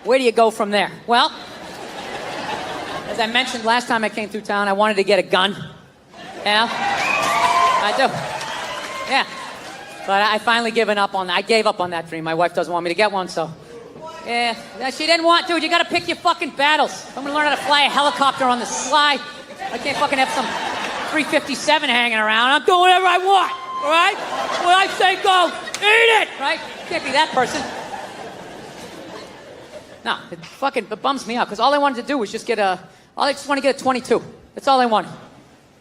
where do you go from there? Well, as I mentioned last time I came through town, I wanted to get a gun. Yeah, I do. Yeah, but I finally given up on that. I gave up on that dream. My wife doesn't want me to get one, so. Yeah, she didn't want to. You gotta pick your fucking battles. I'm gonna learn how to fly a helicopter on the sly. I can't fucking have some 357 hanging around. I'm doing whatever I want, all right? When I say go, eat it, right? Can't be that person. No, it bums me out, because all I wanted to do was just I just want to get a 22. That's all I wanted.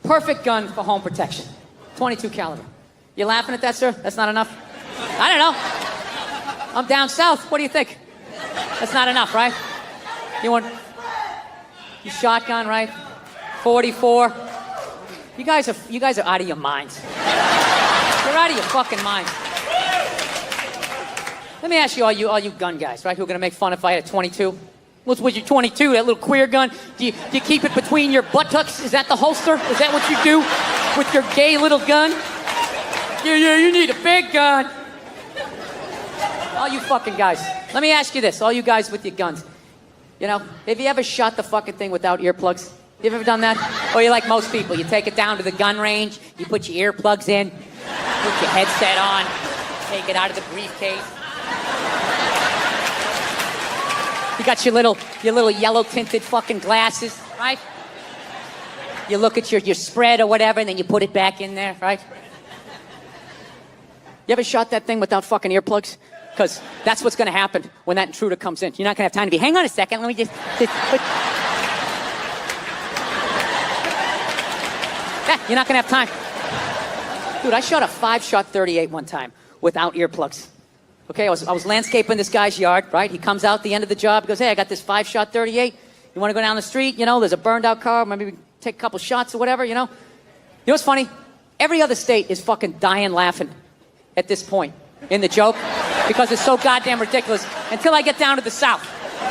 Perfect gun for home protection. 22 caliber. You laughing at that, sir? That's not enough? I don't know. I'm down south. What do you think? That's not enough, right? You want your shotgun, right? 44. You guys are out of your minds. You're out of your fucking minds. Let me ask you, all you gun guys, right, who are gonna make fun if I had a 22? What's with your 22, that little queer gun? Do you keep it between your buttocks? Is that the holster? Is that what you do with your gay little gun? Yeah, you need a big gun. All you fucking guys. Let me ask you this, all you guys with your guns. You know, have you ever shot the fucking thing without earplugs? You ever done that? Or you like most people, you take it down to the gun range, you put your earplugs in, put your headset on, take it out of the briefcase. You got your little yellow tinted fucking glasses, right? You look at your spread or whatever, and then you put it back in there, right? You ever shot that thing without fucking earplugs? Because that's what's going to happen when that intruder comes in. You're not going to have time to be, hang on a second, let me just yeah, you're not going to have time. Dude, I shot a 5-shot 38 one time without earplugs. Okay, I was landscaping this guy's yard, right? He comes out at the end of the job, he goes, hey, I got this 5-shot 38. You want to go down the street? You know, there's a burned out car, maybe we take a couple shots or whatever, you know? You know what's funny? Every other state is fucking dying laughing at this point in the joke because it's so goddamn ridiculous until I get down to the South.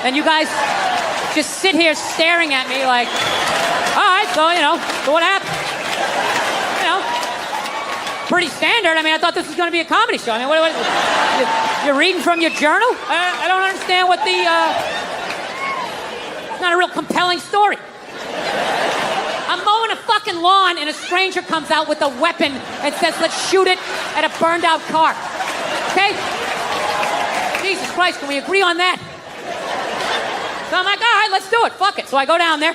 And you guys just sit here staring at me like, all right, so what happened? You know, pretty standard. I mean, I thought this was going to be a comedy show. I mean, you're reading from your journal? I don't understand what it's not a real compelling story. I'm mowing a fucking lawn and a stranger comes out with a weapon and says, let's shoot it at a burned out car. Okay? Jesus Christ, can we agree on that? So I'm like, all right, let's do it. Fuck it. So I go down there.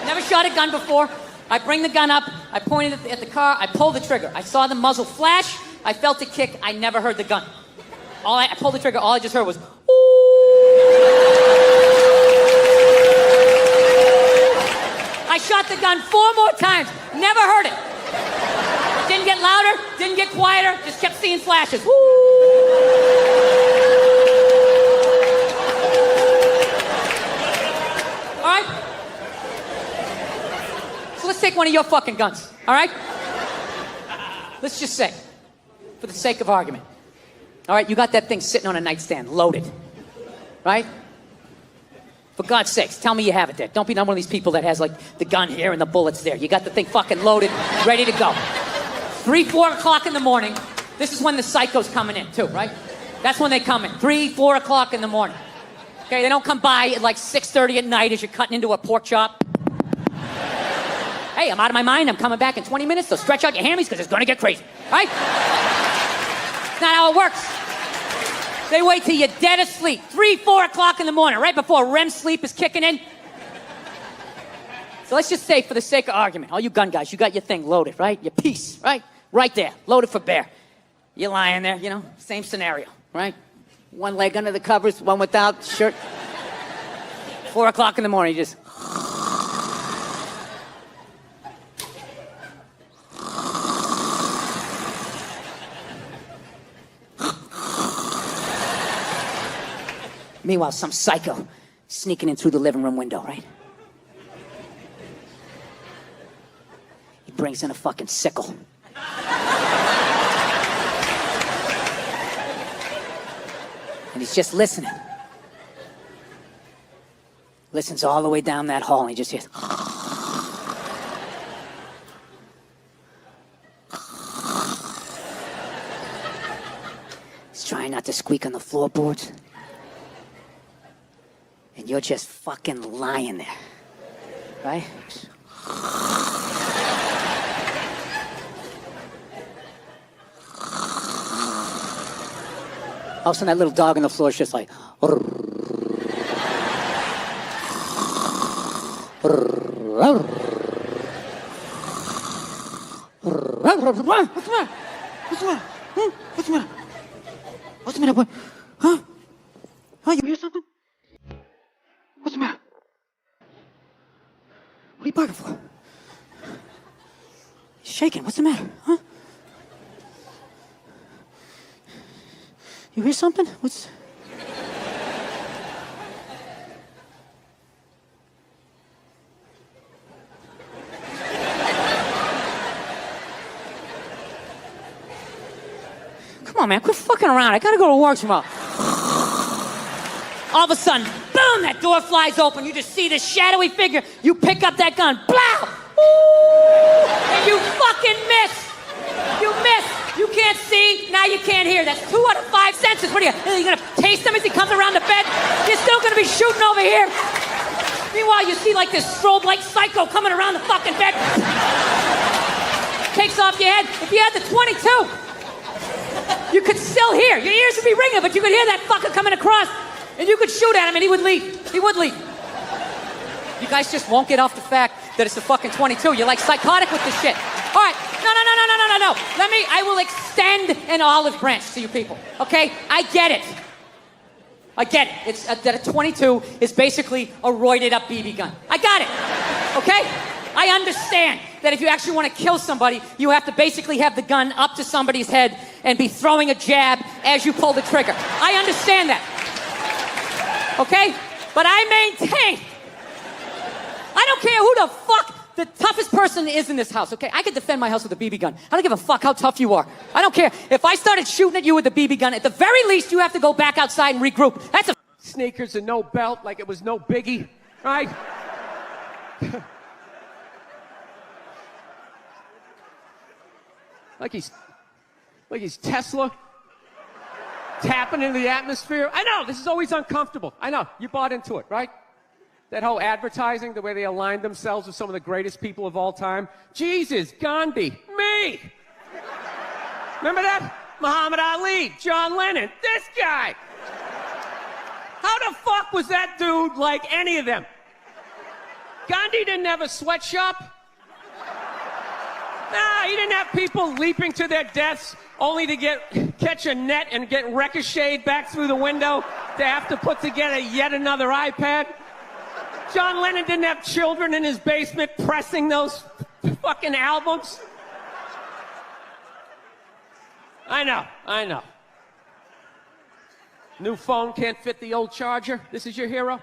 Never shot a gun before. I bring the gun up. I pointed at the car. I pull the trigger. I saw the muzzle flash. I felt a kick. I never heard the gun. I pulled the trigger. All I just heard was, I shot the gun 4 more times. Never heard it. Didn't get louder. Didn't get quieter. Just kept seeing flashes. All right? So let's take one of your fucking guns. All right? Let's just say, for the sake of argument. All right, you got that thing sitting on a nightstand, loaded. Right? For God's sakes, tell me you have it there. Don't be one of these people that has, like, the gun here and the bullets there. You got the thing fucking loaded, ready to go. 3, 4 o'clock in the morning. This is when the psychos coming in, too, right? That's when they come in. 3, 4 o'clock in the morning. Okay, they don't come by at, like, 6:30 at night as you're cutting into a pork chop. Hey, I'm out of my mind. I'm coming back in 20 minutes, so stretch out your hammies because it's going to get crazy, right? That's not how it works. They wait till you're dead asleep. 3, 4 o'clock in the morning, right before REM sleep is kicking in. So let's just say, for the sake of argument, all you gun guys, you got your thing loaded, right? Your piece, right? Right there, loaded for bear. You're lying there, same scenario, right? One leg under the covers, one without, shirt. 4 o'clock in the morning, you just... Meanwhile, some psycho sneaking in through the living room window, right? He brings in a fucking sickle. And he's just listening. Listens all the way down that hall and he just hears... He's trying not to squeak on the floorboards. and you're just fucking lying there, right? All of a sudden, that little dog on the floor is just like... What's the matter? What's the matter? What's the matter? What's the matter, boy? Huh? Huh, you hear something? What's the matter? What are you barking for? You're shaking. What's the matter? Huh? You hear something? What's... Come on, man, quit fucking around. I gotta go to work tomorrow. All of a sudden, boom, that door flies open. You just see this shadowy figure. You pick up that gun, blow! Ooh! And you fucking miss. You miss. You can't see, now you can't hear. That's 2 out of 5 senses. What are you gonna taste him as he comes around the bed? You're still gonna be shooting over here. Meanwhile, you see like this strobe light psycho coming around the fucking bed. Takes off your head. If you had the 22, you could still hear. Your ears would be ringing, but you could hear that fucker coming across, and you could shoot at him, and he would leave. He would leave. You guys just won't get off the fact that it's a fucking 22. You're like psychotic with this shit. All right. No. I will extend an olive branch to you people, okay? I get it. It's that a 22 is basically a roided up BB gun. I got it, okay? I understand that if you actually want to kill somebody, you have to basically have the gun up to somebody's head and be throwing a jab as you pull the trigger. I understand that, okay? But I maintain, I don't care who the fuck the toughest person is in this house, okay? I could defend my house with a BB gun. I don't give a fuck how tough you are. I don't care. If I started shooting at you with a BB gun, at the very least, you have to go back outside and regroup. That's a... Sneakers and no belt like it was no biggie, right? like he's Tesla tapping into the atmosphere. I know, this is always uncomfortable. I know, you bought into it, right? That whole advertising, the way they aligned themselves with some of the greatest people of all time. Jesus, Gandhi, me. Remember that? Muhammad Ali, John Lennon, this guy. How the fuck was that dude like any of them? Gandhi didn't have a sweatshop. Nah, he didn't have people leaping to their deaths only to catch a net and get ricocheted back through the window to have to put together yet another iPad. John Lennon didn't have children in his basement pressing those fucking albums. I know. New phone can't fit the old charger. This is your hero?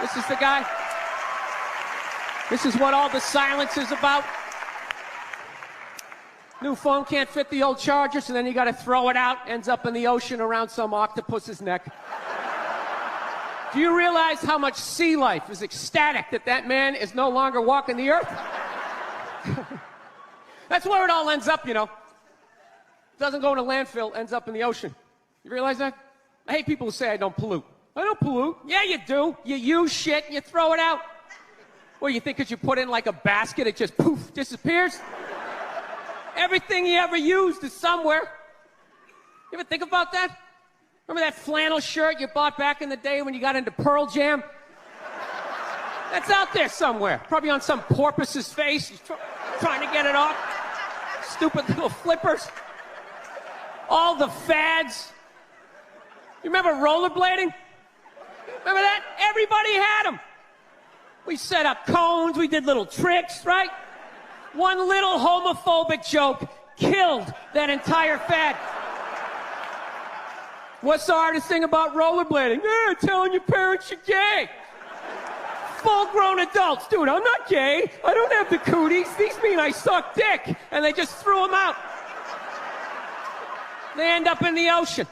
This is the guy? This is what all the silence is about? New phone can't fit the old charger, so then you gotta throw it out, ends up in the ocean around some octopus's neck. Do you realize how much sea life is ecstatic that man is no longer walking the earth? That's where it all ends up, you know. Doesn't go in a landfill, ends up in the ocean. You realize that? I hate people who say I don't pollute. I don't pollute. Yeah, you do. You use shit and you throw it out. Well, you think because you put it in like a basket, it just poof, disappears? Everything you ever used is somewhere. You ever think about that? Remember that flannel shirt you bought back in the day when you got into Pearl Jam? That's out there somewhere. Probably on some porpoise's face. He's trying to get it off. Stupid little flippers. All the fads. You remember rollerblading? Remember that? Everybody had them. We set up cones. We did little tricks, right? One little homophobic joke killed that entire fad. What's the hardest thing about rollerblading? Telling your parents you're gay. Full-grown adults. Dude, I'm not gay. I don't have the cooties. These mean I suck dick. And they just threw them out. They end up in the ocean.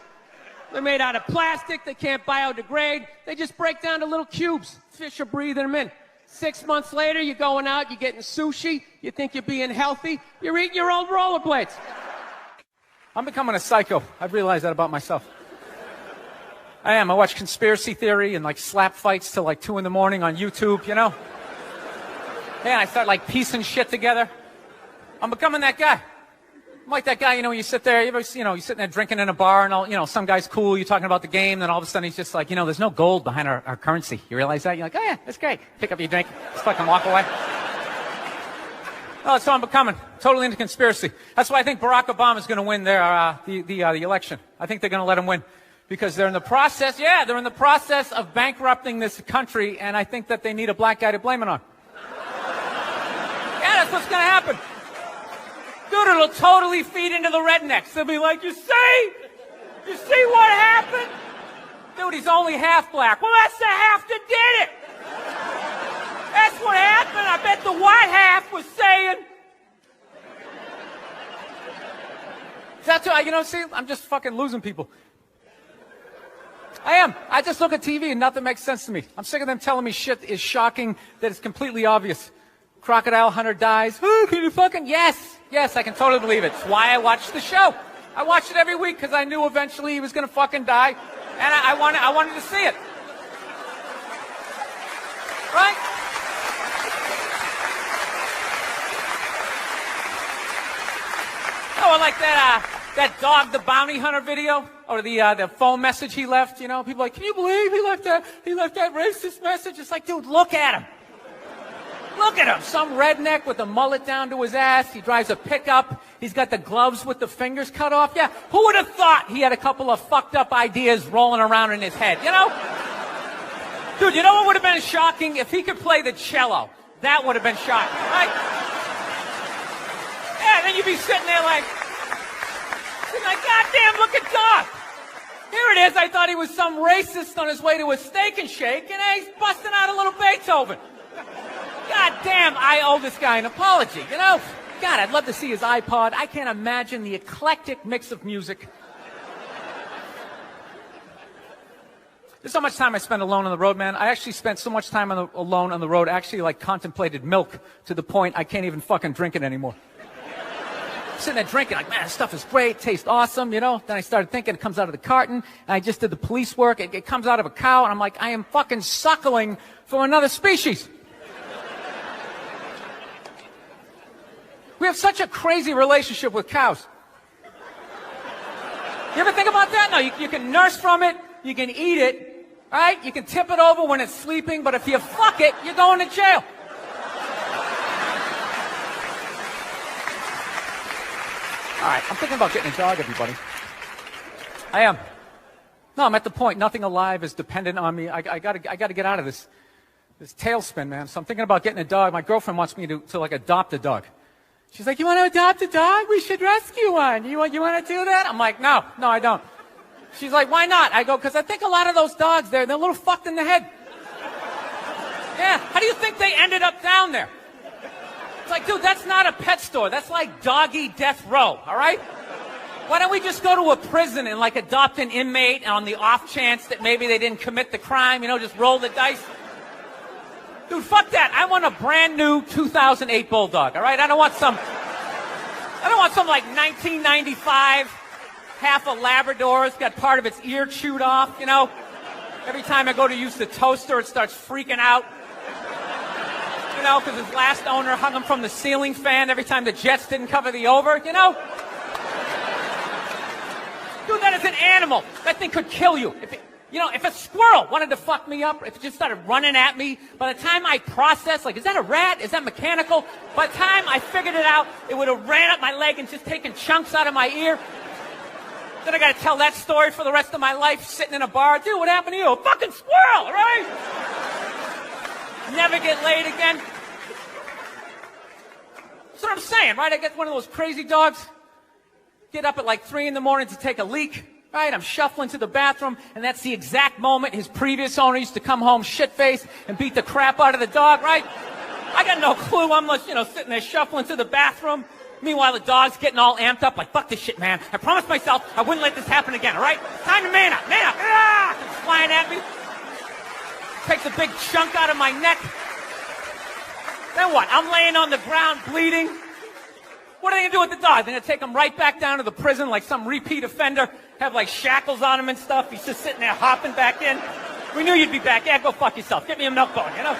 They're made out of plastic. They can't biodegrade. They just break down to little cubes. Fish are breathing them in. 6 months later, you're going out, you're getting sushi. You think you're being healthy. You're eating your old rollerblades. I'm becoming a psycho. I've realized that about myself. I am. I watch conspiracy theory and like slap fights till like 2 in the morning on YouTube, you know? Yeah, I start like piecing shit together. I'm becoming that guy. I'm like that guy, you know, you sit there, you're sitting there drinking in a bar and all, you know, some guy's cool, you're talking about the game, then all of a sudden he's just like, you know, there's no gold behind our currency. You realize that? You're like, oh yeah, that's great. Pick up your drink, just fucking walk away. Oh, that's what I'm becoming. Totally into conspiracy. That's why I think Barack Obama is going to win the election. I think they're going to let him win. Because they're in the process of bankrupting this country, and I think that they need a black guy to blame it on. Yeah, that's what's going to happen. Dude, it'll totally feed into the rednecks. They'll be like, you see what happened? Dude, he's only half black. Well, that's the half that did it. That's what happened. I bet the white half was saying. That's what, you know, see, I'm just fucking losing people. I am. I just look at TV and nothing makes sense to me. I'm sick of them telling me shit is shocking that is completely obvious. Crocodile hunter dies. Oh, can you fucking... Yes, I can totally believe it. It's why I watch the show. I watch it every week because I knew eventually he was going to fucking die. And I wanted to see it. Right? Oh, I like that dog, the bounty hunter video, or the phone message he left. You know, people are like, can you believe he left that racist message? It's like, dude, look at him. Look at him. Some redneck with a mullet down to his ass. He drives a pickup. He's got the gloves with the fingers cut off. Yeah, who would have thought he had a couple of fucked up ideas rolling around in his head? You know, dude, you know what would have been shocking if he could play the cello? That would have been shocking, right? Yeah, then you'd be sitting there like, goddamn, look at Doc. Here it is. I thought he was some racist on his way to a steak and shake, and he's busting out a little Beethoven. God damn, I owe this guy an apology, you know? God, I'd love to see his iPod. I can't imagine the eclectic mix of music. There's so much time I spend alone on the road, man. I actually spent so much time alone on the road, I actually like contemplated milk to the point I can't even fucking drink it anymore. Sitting there drinking, like, man, this stuff is great, tastes awesome, you know? Then I started thinking it comes out of the carton, and I just did the police work. It comes out of a cow, and I'm like, I am fucking suckling from another species. We have such a crazy relationship with cows. You ever think about that? No, you can nurse from it, you can eat it, right? You can tip it over when it's sleeping, but if you fuck it, you're going to jail. All right, I'm thinking about getting a dog, everybody. I am. No, I'm at the point. Nothing alive is dependent on me. I gotta get out of this tailspin, man. So I'm thinking about getting a dog. My girlfriend wants me to like adopt a dog. She's like, you want to adopt a dog? We should rescue one. You want to do that? I'm like, no, I don't. She's like, why not? I go, because I think a lot of those dogs, they're a little fucked in the head. Yeah, how do you think they ended up down there? It's like, dude, that's not a pet store. That's like doggy death row, all right? Why don't we just go to a prison and like adopt an inmate on the off chance that maybe they didn't commit the crime, you know, just roll the dice? Dude, fuck that. I want a brand new 2008 Bulldog, all right? I don't want some like 1995, half a Labrador. It's got part of its ear chewed off, you know? Every time I go to use the toaster, it starts freaking out. You know, because his last owner hung him from the ceiling fan every time the Jets didn't cover the over, you know? Dude, that is an animal. That thing could kill you. If a squirrel wanted to fuck me up, if it just started running at me, by the time I processed, like, is that a rat? Is that mechanical? By the time I figured it out, it would have ran up my leg and just taken chunks out of my ear. Then I got to tell that story for the rest of my life, sitting in a bar. Dude, what happened to you? A fucking squirrel, right? Never get laid again. That's what I'm saying, right? I get one of those crazy dogs, get up at like 3 in the morning to take a leak. Right, I'm shuffling to the bathroom, and that's the exact moment his previous owner used to come home shit-faced and beat the crap out of the dog, right? I got no clue. I'm just, sitting there shuffling to the bathroom. Meanwhile, the dog's getting all amped up, like, fuck this shit, man. I promised myself I wouldn't let this happen again, all right? Time to man up, man up. Ah! It's flying at me. Takes a big chunk out of my neck. Then what? I'm laying on the ground bleeding. What are they going to do with the dog? They're going to take him right back down to the prison like some repeat offender. have like shackles on him and stuff. He's just sitting there hopping back in. We knew you'd be back. Yeah, go fuck yourself. Get me a milk bone, you know?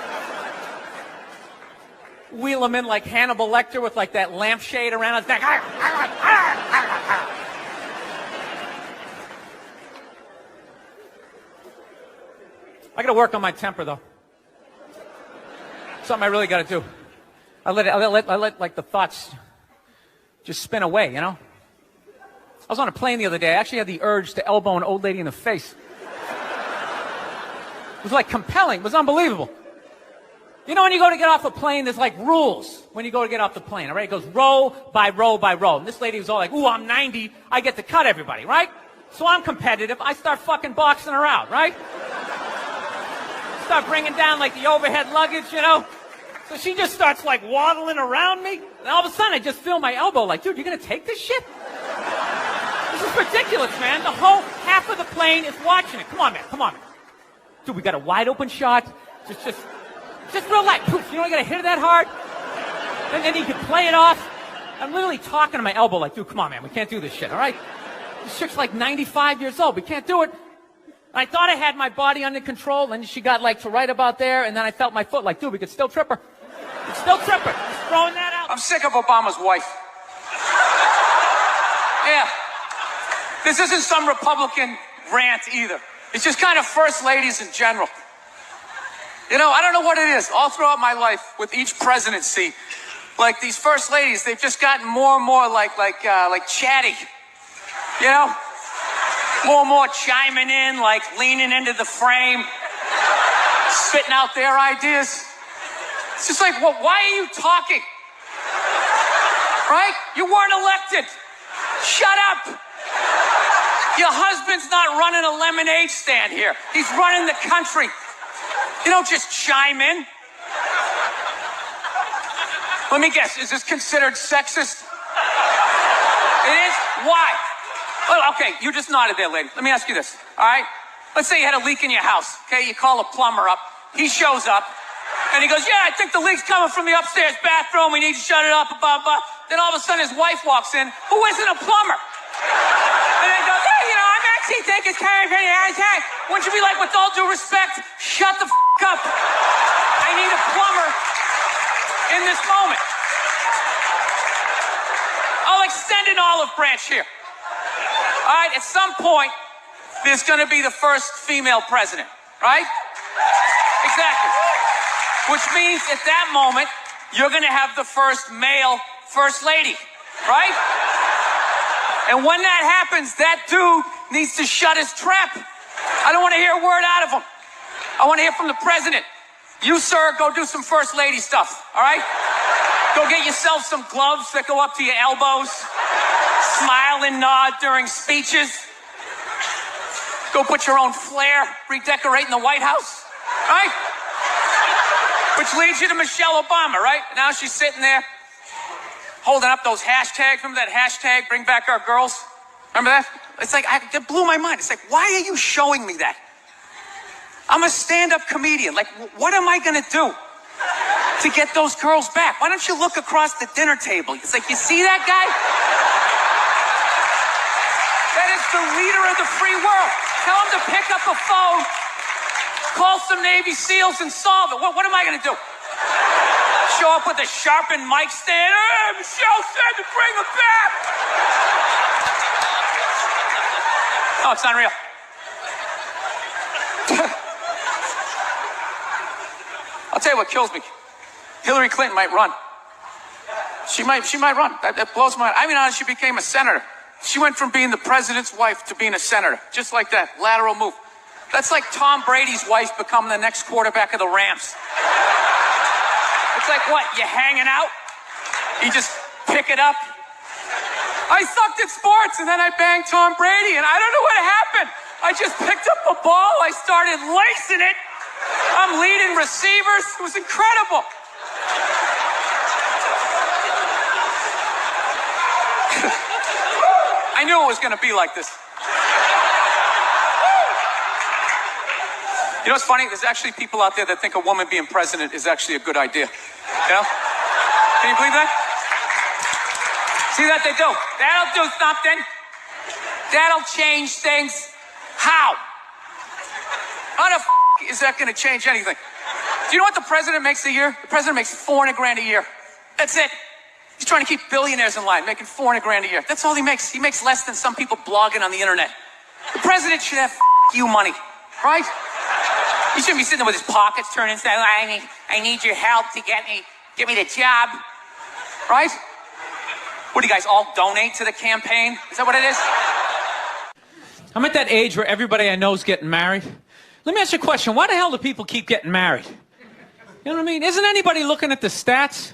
Wheel him in like Hannibal Lecter with like that lampshade around his neck. I gotta work on my temper though. Something I really gotta do. I let like the thoughts just spin away, you know? I was on a plane the other day. I actually had the urge to elbow an old lady in the face. It was like compelling. It was unbelievable. You know, when you go to get off a plane, there's like rules when you go to get off the plane, all right? It goes row by row by row. And this lady was all like, ooh, I'm 90. I get to cut everybody, right? So I'm competitive. I start fucking boxing her out, right? Start bringing down like the overhead luggage, you know? So she just starts like waddling around me. And all of a sudden I just feel my elbow like, dude, you're going to take this shit? This is ridiculous, man. The whole half of the plane is watching it. Come on, man. Come on, man. Dude, we got a wide open shot. Just real light. Poof, you know, I got to hit it that hard. And then he can play it off. I'm literally talking to my elbow like, dude, come on, man. We can't do this shit, all right? This chick's like 95 years old. We can't do it. I thought I had my body under control, and she got like to right about there, and then I felt my foot like, dude, we could still trip her. We could still trip her. Just throwing that out. I'm sick of Obama's wife. Yeah. This isn't some Republican rant either. It's just kind of first ladies in general. You know, I don't know what it is. All throughout my life, with each presidency, like these first ladies, they've just gotten more and more like chatty. You know? More and more chiming in, like leaning into the frame, spitting out their ideas. It's just like, well, why are you talking? Right? You weren't elected. Shut up. Your husband's not running a lemonade stand here. He's running the country. You don't just chime in. Let me guess, is this considered sexist? It is? Why? Well, okay, you just nodded there, lady. Let me ask you this, all right? Let's say you had a leak in your house, okay? You call a plumber up. He shows up, and he goes, yeah, I think the leak's coming from the upstairs bathroom. We need to shut it up, blah, blah. Then all of a sudden his wife walks in, who isn't a plumber. And then he goes, hey, you know, I'm actually thinking it's kind of wouldn't you be like, with all due respect, shut the up. I need a plumber in this moment. I'll extend an olive branch here. All right, at some point, there's going to be the first female president, right? Exactly. Which means at that moment, you're going to have the first male first lady, right? And when that happens, that dude needs to shut his trap. I don't want to hear a word out of him. I want to hear from the president. You, sir, go do some first lady stuff, all right? Go get yourself some gloves that go up to your elbows. Smile and nod during speeches. Go put your own flair redecorating the White House, right? Which leads you to Michelle Obama, right? Now she's sitting there holding up those hashtags. Remember that hashtag, bring back our girls? Remember that? It's like, it blew my mind. It's like, why are you showing me that? I'm a stand-up comedian. Like, what am I going to do to get those girls back? Why don't you look across the dinner table? It's like, you see that guy? That is the leader of the free world. Tell him to pick up a phone, call some Navy SEALs and solve it. What am I going to do? Show up with a sharpened mic stand? Hey, Michelle said to bring him back. Oh, it's unreal. I'll tell you what kills me. Hillary Clinton might run. She might run. That blows my mind. I mean, how she became a senator. She went from being the president's wife to being a senator. Just like that. Lateral move. That's like Tom Brady's wife becoming the next quarterback of the Rams. It's like, what, you hanging out? You just pick it up? I sucked at sports, and then I banged Tom Brady, and I don't know what happened. I just picked up a ball. I started lacing it. I'm leading receivers. It was incredible. I knew it was going to be like this. You know what's funny? There's actually people out there that think a woman being president is actually a good idea. You know? Can you believe that? See that they do? That'll do something. That'll change things. How? How the is that going to change anything? Do you know what the president makes a year? The president makes $400,000 a year. That's it. He's trying to keep billionaires in line, making $400,000 a year. That's all he makes. He makes less than some people blogging on the internet. The president should have you money, right? He shouldn't be sitting there with his pockets turned inside. I need your help to get me the job, right? What do you guys all donate to the campaign? Is that what it is? I'm at that age where everybody I know is getting married. Let me ask you a question. Why the hell do people keep getting married? You know what I mean? Isn't anybody looking at the stats?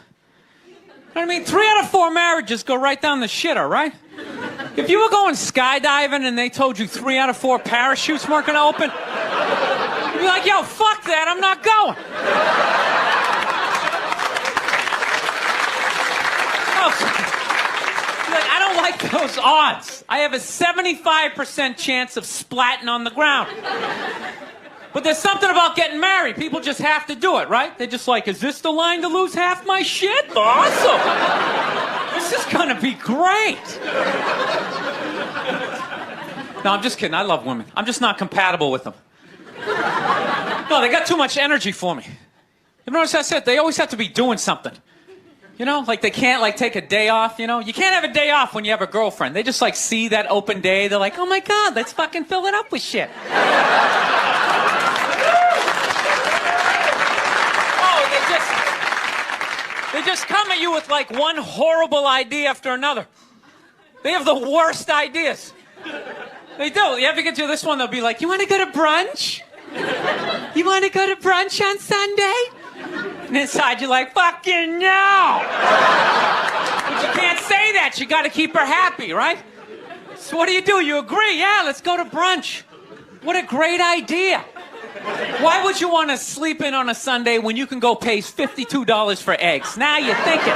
You know what I mean? 3 out of 4 marriages go right down the shitter, right? If you were going skydiving and they told you 3 out of 4 parachutes weren't going to open, you'd be like, yo, fuck that, I'm not going. Like, I don't like those odds. I have a 75% chance of splatting on the ground. But there's something about getting married. People just have to do it, right? They're just like, is this the line to lose half my shit? Awesome. This is going to be great. No, I'm just kidding. I love women. I'm just not compatible with them. No, they got too much energy for me. You notice I said they always have to be doing something. You know, like they can't like take a day off, you know? You can't have a day off when you have a girlfriend. They just like see that open day. They're like, oh my God, let's fucking fill it up with shit. They just come at you with like one horrible idea after another. They have the worst ideas. They do. You ever get to this one, they'll be like, you want to go to brunch? You want to go to brunch on Sunday? And inside you're like, fucking no! But you can't say that. You got to keep her happy, right? So what do? You agree? Yeah, let's go to brunch. What a great idea. Why would you want to sleep in on a Sunday when you can go pay $52 for eggs? Now you're thinking.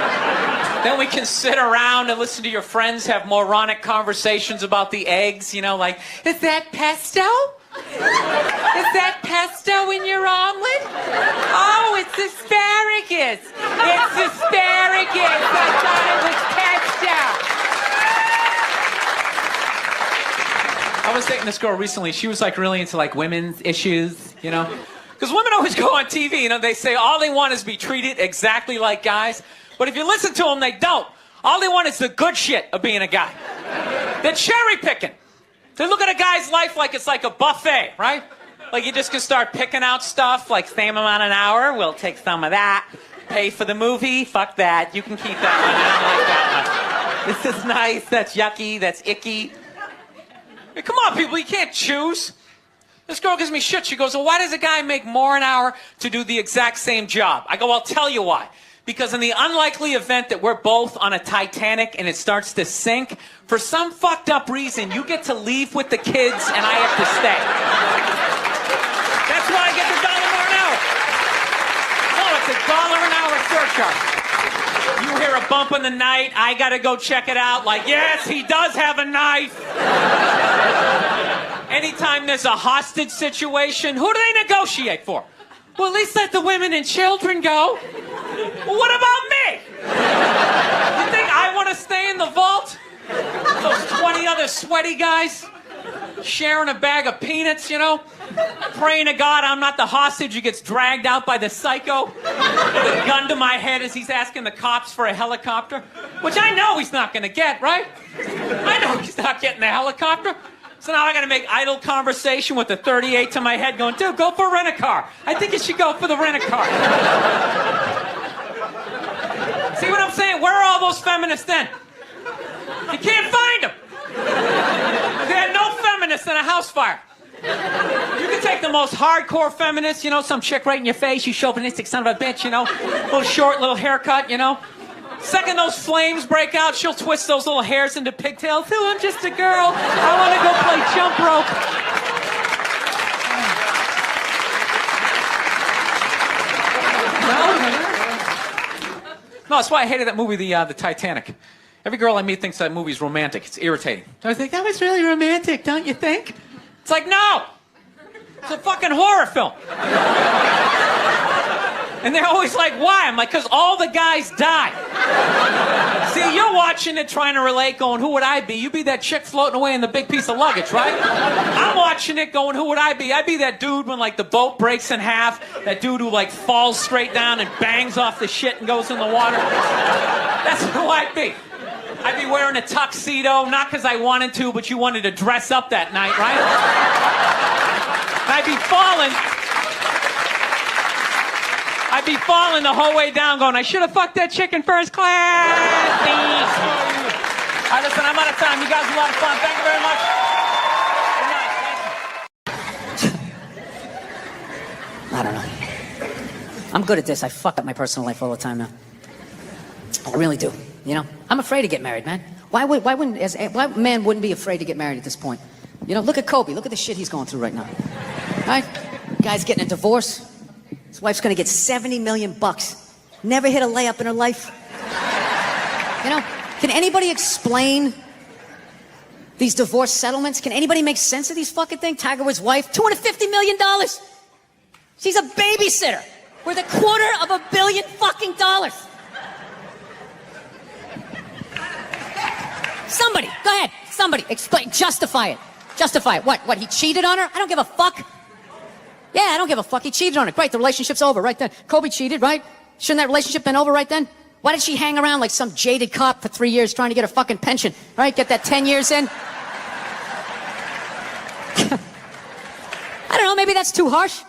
Then we can sit around and listen to your friends have moronic conversations about the eggs, you know, like, is that pesto? Is that pesto in your omelet? Oh, it's asparagus. It's asparagus. I thought it was pesto. I was dating this girl recently. She was like really into like women's issues, you know? Because women always go on TV, you know, they say all they want is to be treated exactly like guys. But if you listen to them, they don't. All they want is the good shit of being a guy. They're cherry picking. They look at a guy's life like it's like a buffet, right? Like you just can start picking out stuff, like same amount an hour, we'll take some of that. Pay for the movie, fuck that. You can keep that one, I don't like that one. This is nice, that's yucky, that's icky. Hey, come on, people, you can't choose. This girl gives me shit. She goes, well, why does a guy make more an hour to do the exact same job? I go, I'll tell you why. Because in the unlikely event that we're both on a Titanic and it starts to sink, for some fucked up reason, you get to leave with the kids and I have to stay. That's why I get the $1 more an hour. No, it's $1 an hour surcharge. You hear a bump in the night, I gotta go check it out. Like, yes, he does have a knife. Anytime there's a hostage situation, who do they negotiate for? Well, at least let the women and children go. Well, what about me? You think I want to stay in the vault? Those 20 other sweaty guys sharing a bag of peanuts, you know? Praying to God I'm not the hostage who gets dragged out by the psycho with a gun to my head as he's asking the cops for a helicopter. Which I know he's not going to get, right? I know he's not getting the helicopter. So now I got to make idle conversation with the 38 to my head going, dude, go for a rent-a-car. I think you should go for the rent-a-car. See what I'm saying? Where are all those feminists then? You can't find them. They had no feminists in a house fire. You can take the most hardcore feminist, you know, some chick right in your face, you chauvinistic son of a bitch, you know, little short, little haircut, you know. Second those flames break out, she'll twist those little hairs into pigtails. Oh, I'm just a girl. I want to go play jump rope. No, that's why I hated that movie, the Titanic. Every girl I meet thinks that movie's romantic. It's irritating. I think, that was really romantic, don't you think? It's like, no! It's a fucking horror film. And they're always like, why? I'm like, because all the guys die. See, you're watching it trying to relate, going, who would I be? You'd be that chick floating away in the big piece of luggage, right? I'm watching it going, who would I be? I'd be that dude when, like, the boat breaks in half, that dude who, like, falls straight down and bangs off the shit and goes in the water. That's who I'd be. I'd be wearing a tuxedo, not because I wanted to, but you wanted to dress up that night, right? I'd be falling the whole way down going, I should have fucked that chick in first class. All right, listen, I'm out of time. You guys are a lot of fun. Thank you very much. I don't know. I'm good at this. I fuck up my personal life all the time now. I really do. You know, I'm afraid to get married, man. Why man wouldn't be afraid to get married at this point? You know, look at Kobe. Look at the shit he's going through right now. Right? Guy's getting a divorce. His wife's gonna get $70 million. Never hit a layup in her life. You know, can anybody explain these divorce settlements? Can anybody make sense of these fucking things? Tiger Woods' wife, $250 million. She's a babysitter worth $250 million fucking dollars. Somebody, go ahead. Somebody, explain, justify it. Justify it. What, he cheated on her? I don't give a fuck. Yeah, I don't give a fuck. He cheated on her. Great, the relationship's over right then. Kobe cheated, right? Shouldn't that relationship been over right then? Why did she hang around like some jaded cop for 3 years trying to get her fucking pension? Right? Get that 10 years in? I don't know, maybe that's too harsh.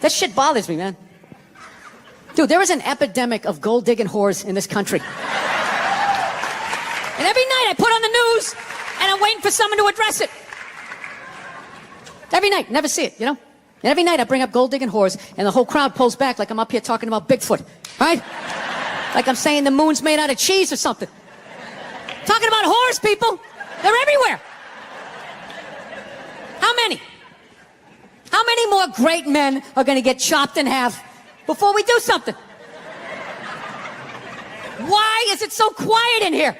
That shit bothers me, man. Dude, there is an epidemic of gold-digging whores in this country. And every night I put on the news, and I'm waiting for someone to address it. Every night, never see it, you know? And every night I bring up gold-digging whores, and the whole crowd pulls back like I'm up here talking about Bigfoot, right? Like I'm saying the moon's made out of cheese or something. Talking about whores, people. They're everywhere. How many? How many more great men are going to get chopped in half before we do something? Why is it so quiet in here?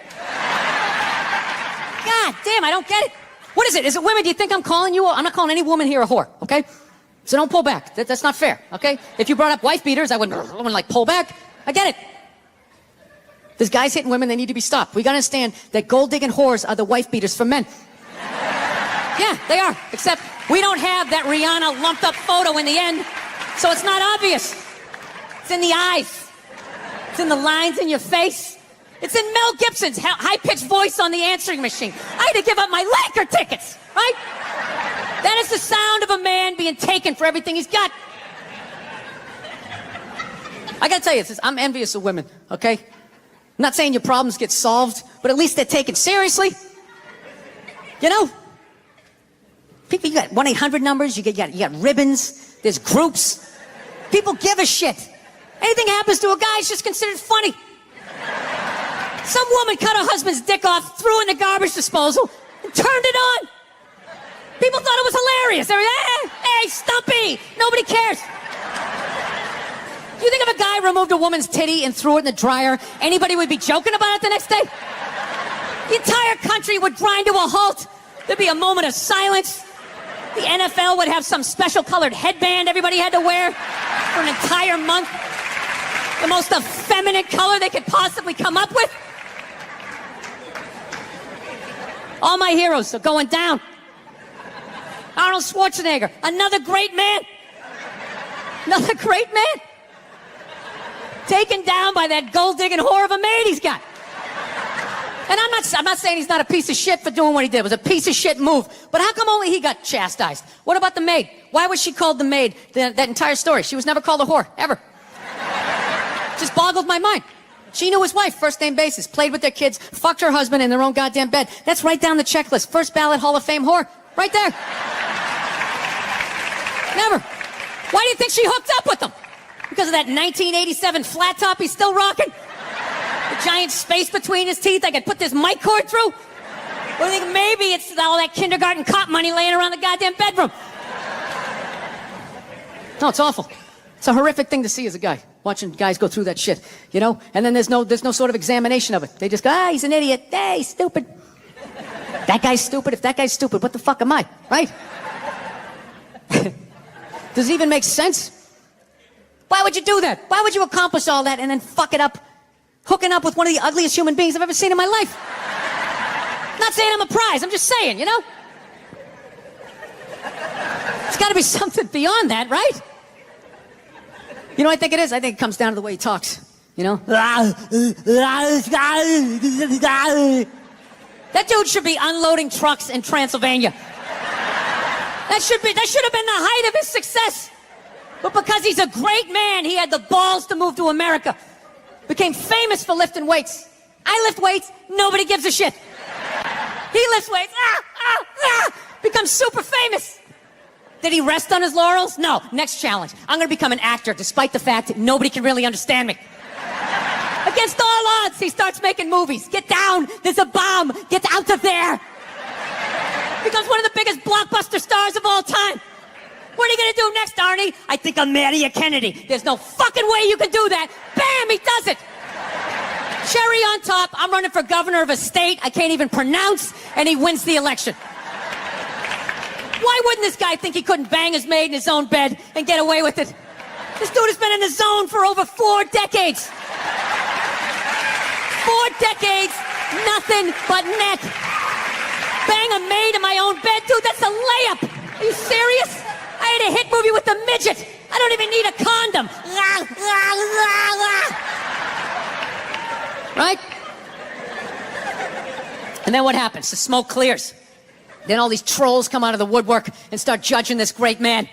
God damn, I don't get it. What is it? Is it women? Do you think I'm calling you? I'm not calling any woman here a whore, okay? So don't pull back. That's not fair, okay? If you brought up wife beaters, I wouldn't like pull back. I get it. There's guys hitting women, they need to be stopped. We gotta understand that gold-digging whores are the wife beaters for men. Yeah, they are. Except we don't have that Rihanna lumped-up photo in the end, so it's not obvious. It's in the eyes. It's in the lines in your face. It's in Mel Gibson's high-pitched voice on the answering machine. I had to give up my Laker tickets, right? That is the sound of a man being taken for everything he's got. I gotta tell you, I'm envious of women, okay? I'm not saying your problems get solved, but at least they're taken seriously. You know? People, you got 1-800 numbers, you got ribbons, there's groups. People give a shit. Anything happens to a guy, it's just considered funny. Some woman cut her husband's dick off, threw it in the garbage disposal, and turned it on. People thought it was hilarious. They were, hey, Stumpy, nobody cares. Do you think if a guy removed a woman's titty and threw it in the dryer, anybody would be joking about it the next day? The entire country would grind to a halt. There'd be a moment of silence. The NFL would have some special colored headband everybody had to wear for an entire month. The most effeminate color they could possibly come up with. All my heroes are going down. Arnold Schwarzenegger, another great man. Another great man. Taken down by that gold-digging whore of a maid he's got. And I'm not saying he's not a piece of shit for doing what he did. It was a piece of shit move. But how come only he got chastised? What about the maid? Why was she called the maid that entire story? She was never called a whore, ever. Just boggled my mind. She knew his wife, first name basis, played with their kids, fucked her husband in their own goddamn bed. That's right down the checklist. First ballot Hall of Fame whore. Right there. Never. Why do you think she hooked up with him? Because of that 1987 flat top he's still rocking? The giant space between his teeth I could put this mic cord through? Or do you think maybe it's all that kindergarten cop money laying around the goddamn bedroom? No, it's awful. It's a horrific thing to see as a guy, watching guys go through that shit, you know? And then there's no sort of examination of it. They just go, he's an idiot. Hey, he's stupid. That guy's stupid. If that guy's stupid, what the fuck am I, right? Does it even make sense? Why would you do that? Why would you accomplish all that and then fuck it up hooking up with one of the ugliest human beings I've ever seen in my life. Not saying I'm a prize, I'm just saying, you know? There's got to be something beyond that, right? You know what I think it is? I think it comes down to the way he talks, you know? That dude should be unloading trucks in Transylvania. That should have been the height of his success. But because he's a great man, he had the balls to move to America. Became famous for lifting weights. I lift weights, nobody gives a shit. He lifts weights, becomes super famous. Did he rest on his laurels? No. Next challenge. I'm gonna become an actor despite the fact that nobody can really understand me. Against all odds, he starts making movies. Get down, there's a bomb, get out of there. Becomes one of the biggest blockbuster stars of all time. What are you gonna do next, Arnie? I think I'll marry a Kennedy. There's no fucking way you can do that. Bam, he does it. Cherry on top, I'm running for governor of a state I can't even pronounce, and he wins the election. Why wouldn't this guy think he couldn't bang his maid in his own bed and get away with it? This dude has been in the zone for over 4 decades. 4 decades, nothing but neck. Bang a maid in my own bed? Dude, that's a layup. Are you serious? I had a hit movie with a midget. I don't even need a condom. Right? And then what happens? The smoke clears. Then all these trolls come out of the woodwork and start judging this great man.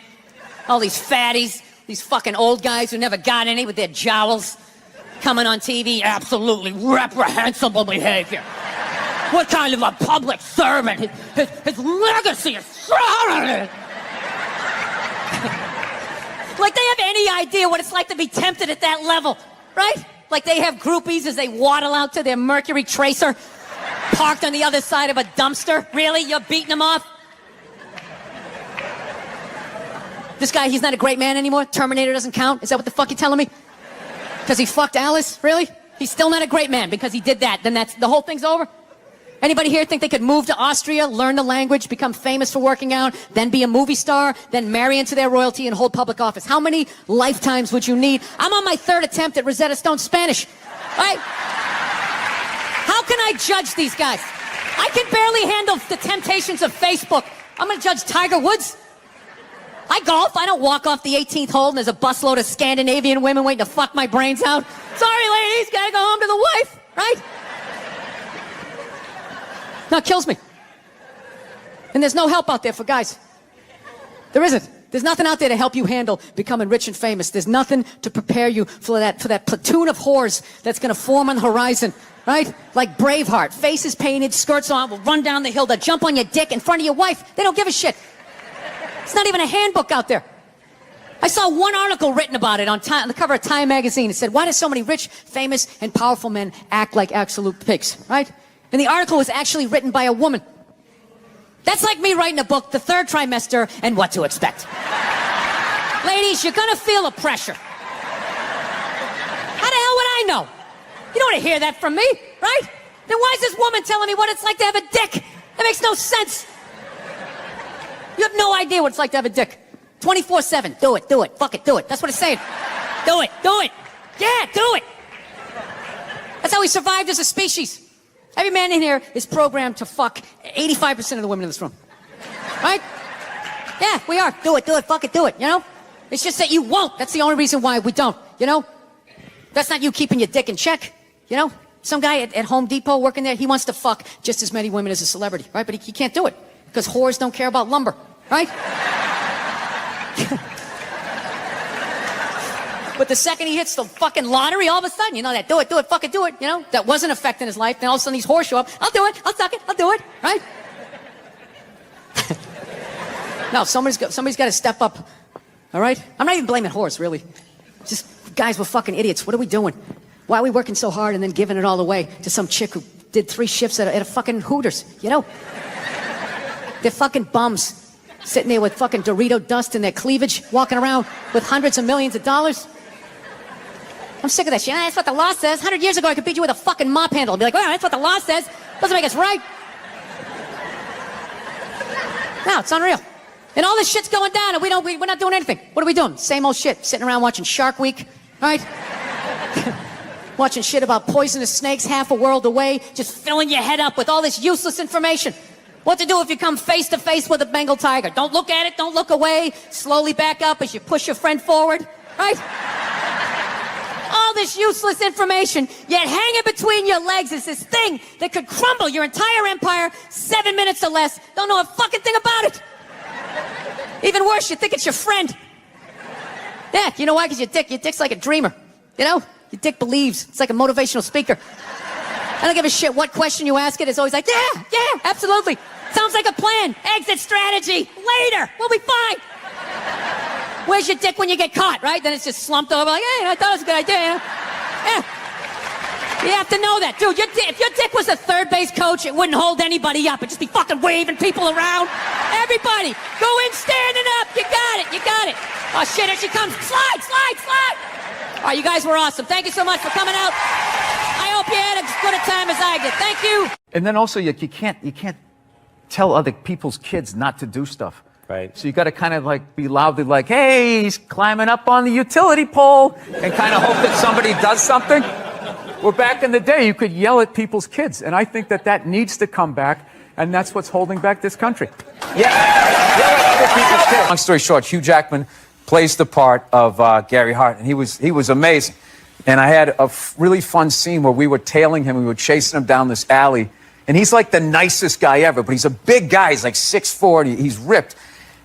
All these fatties, these fucking old guys who never got any with their jowls, coming on TV, absolutely reprehensible behavior. What kind of a public servant? His legacy is sorry. Like they have any idea what it's like to be tempted at that level, right? Like they have groupies as they waddle out to their Mercury Tracer, parked on the other side of a dumpster. Really? You're beating them off? This guy, he's not a great man anymore? Terminator doesn't count? Is that what the fuck you're telling me? Because he fucked Alice? Really? He's still not a great man because he did that. Then the whole thing's over? Anybody here think they could move to Austria, learn the language, become famous for working out, then be a movie star, then marry into their royalty and hold public office? How many lifetimes would you need? I'm on my 3rd attempt at Rosetta Stone Spanish. Right? How can I judge these guys? I can barely handle the temptations of Facebook. I'm gonna judge Tiger Woods. I golf. I don't walk off the 18th hole and there's a busload of Scandinavian women waiting to fuck my brains out. Sorry, ladies, gotta go home to the wife, right? No, it kills me. And there's no help out there for guys. There isn't. There's nothing out there to help you handle becoming rich and famous. There's nothing to prepare you for that platoon of whores that's gonna form on the horizon, right? Like Braveheart, faces painted, skirts on, will run down the hill, they'll jump on your dick in front of your wife. They don't give a shit. It's not even a handbook out there. I saw one article written about it on the cover of Time magazine. It said, why do so many rich, famous, and powerful men act like absolute pigs, right? And the article was actually written by a woman. That's like me writing a book, The Third Trimester, and What to Expect. Ladies, you're gonna feel a pressure. How the hell would I know? You don't want to hear that from me, right? Then why is this woman telling me what it's like to have a dick? That makes no sense. You have no idea what it's like to have a dick. 24/7, do it, fuck it, do it. That's what it's saying. Do it. Yeah, do it. That's how we survived as a species. Every man in here is programmed to fuck 85% of the women in this room. Right? Yeah, we are. Do it, fuck it, do it, you know? It's just that you won't. That's the only reason why we don't, you know? That's not you keeping your dick in check, you know? Some guy at Home Depot working there, he wants to fuck just as many women as a celebrity, right? But he can't do it because whores don't care about lumber, right? But the second he hits the fucking lottery, all of a sudden, you know, that do it, fuck it, do it, you know, that wasn't affecting his life. Then all of a sudden these whores show up. I'll do it, I'll suck it, I'll do it, right? No, somebody's got to step up, all right? I'm not even blaming whores, really. Just guys, we're fucking idiots. What are we doing? Why are we working so hard and then giving it all away to some chick who did 3 shifts at a fucking Hooters, you know? They're fucking bums sitting there with fucking Dorito dust in their cleavage, walking around with hundreds of millions of dollars. I'm sick of that shit. That's what the law says. 100 years ago, I could beat you with a fucking mop handle and be like, well, that's what the law says. Doesn't make us right. No, it's unreal. And all this shit's going down, and we're not doing anything. What are we doing? Same old shit. Sitting around watching Shark Week, right? watching shit about poisonous snakes half a world away, just filling your head up with all this useless information. What to do if you come face to face with a Bengal tiger. Don't look at it, don't look away. Slowly back up as you push your friend forward, right? All this useless information, yet hanging between your legs is this thing that could crumble your entire empire 7 minutes or less. Don't know a fucking thing about it. Even worse, you think it's your friend. Yeah, you know why? Because your dick's like a dreamer. You know? Your dick believes. It's like a motivational speaker. I don't give a shit what question you ask it. It's always like, yeah, absolutely. Sounds like a plan. Exit strategy. Later. We'll be fine. Where's your dick when you get caught, right? Then it's just slumped over like, hey, I thought it was a good idea, you know? Yeah. You have to know that. Dude, if your dick was a third base coach, it wouldn't hold anybody up. It'd just be fucking waving people around. Everybody, go in standing up. You got it. Oh, shit, here she comes. Slide. All right, you guys were awesome. Thank you so much for coming out. I hope you had as good a time as I did. Thank you. And then also, you can't tell other people's kids not to do stuff. Right. So you got to kind of like be loudly like, hey, he's climbing up on the utility pole, and kind of hope that somebody does something. Well, back in the day, you could yell at people's kids, and I think that needs to come back, and that's what's holding back this country. Yell at other people's kids. Long story short, Hugh Jackman plays the part of Gary Hart, and he was amazing. And I had a really fun scene where we were tailing him, we were chasing him down this alley, and he's like the nicest guy ever, but he's a big guy, he's like 6'4", and he's ripped.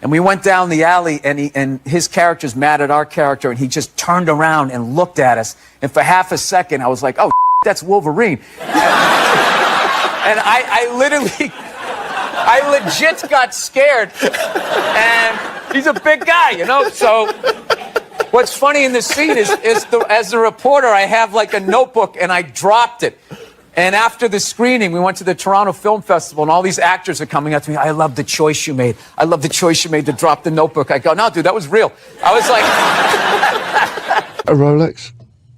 And we went down the alley, and his character's mad at our character, and he just turned around and looked at us. And for half a second, I was like, oh, that's Wolverine. And I legit got scared. And he's a big guy, you know? So what's funny in this scene is as the reporter, I have like a notebook, and I dropped it. And after the screening, we went to the Toronto Film Festival, and all these actors are coming up to me. I love the choice you made. I love the choice you made to drop the notebook. I go, no, dude, that was real. I was like... A Rolex?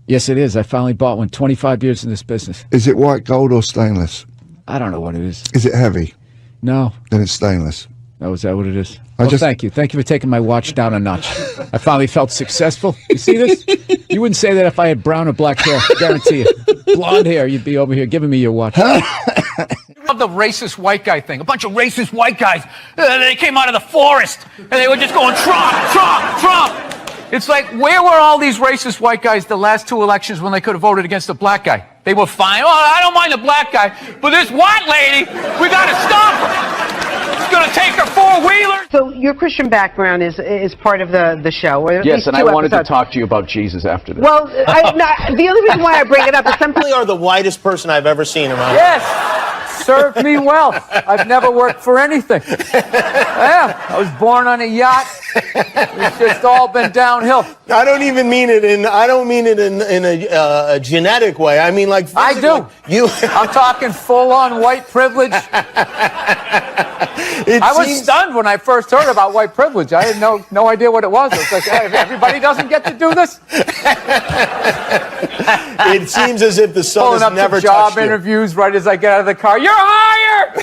Yes, it is. I finally bought one. 25 years in this business. Is it white gold or stainless? I don't know what it is. Is it heavy? No. Then it's stainless. Oh, is that what it is? Well, thank you. Thank you for taking my watch down a notch. I finally felt successful. You see this? You wouldn't say that if I had brown or black hair. Guarantee you. Blonde hair, you'd be over here giving me your watch. I love the racist white guy thing. A bunch of racist white guys. They came out of the forest, and they were just going, Trump, Trump, Trump. It's like, where were all these racist white guys the last 2 elections when they could have voted against a black guy? They were fine. Oh, I don't mind the black guy, but this white lady, we got to stop her. She's going to take her four-wheeler. So your Christian background is part of the show. Or at Yes, least and 2 I wanted episodes. to talk to you about Jesus after this. Well, the only reason why I bring it up is something. You are the whitest person I've ever seen in my life. Yes, served me well. I've never worked for anything. Yeah, I was born on a yacht. It's just all been downhill. I don't mean it in a genetic way. I mean like physically. I do. I'm talking full-on white privilege. I was stunned when I first heard about white privilege. I had no idea what it was. It's like, hey, everybody doesn't get to do this. It seems as if the sun has never job touched you. interviews right as I get out of the car. You're hired.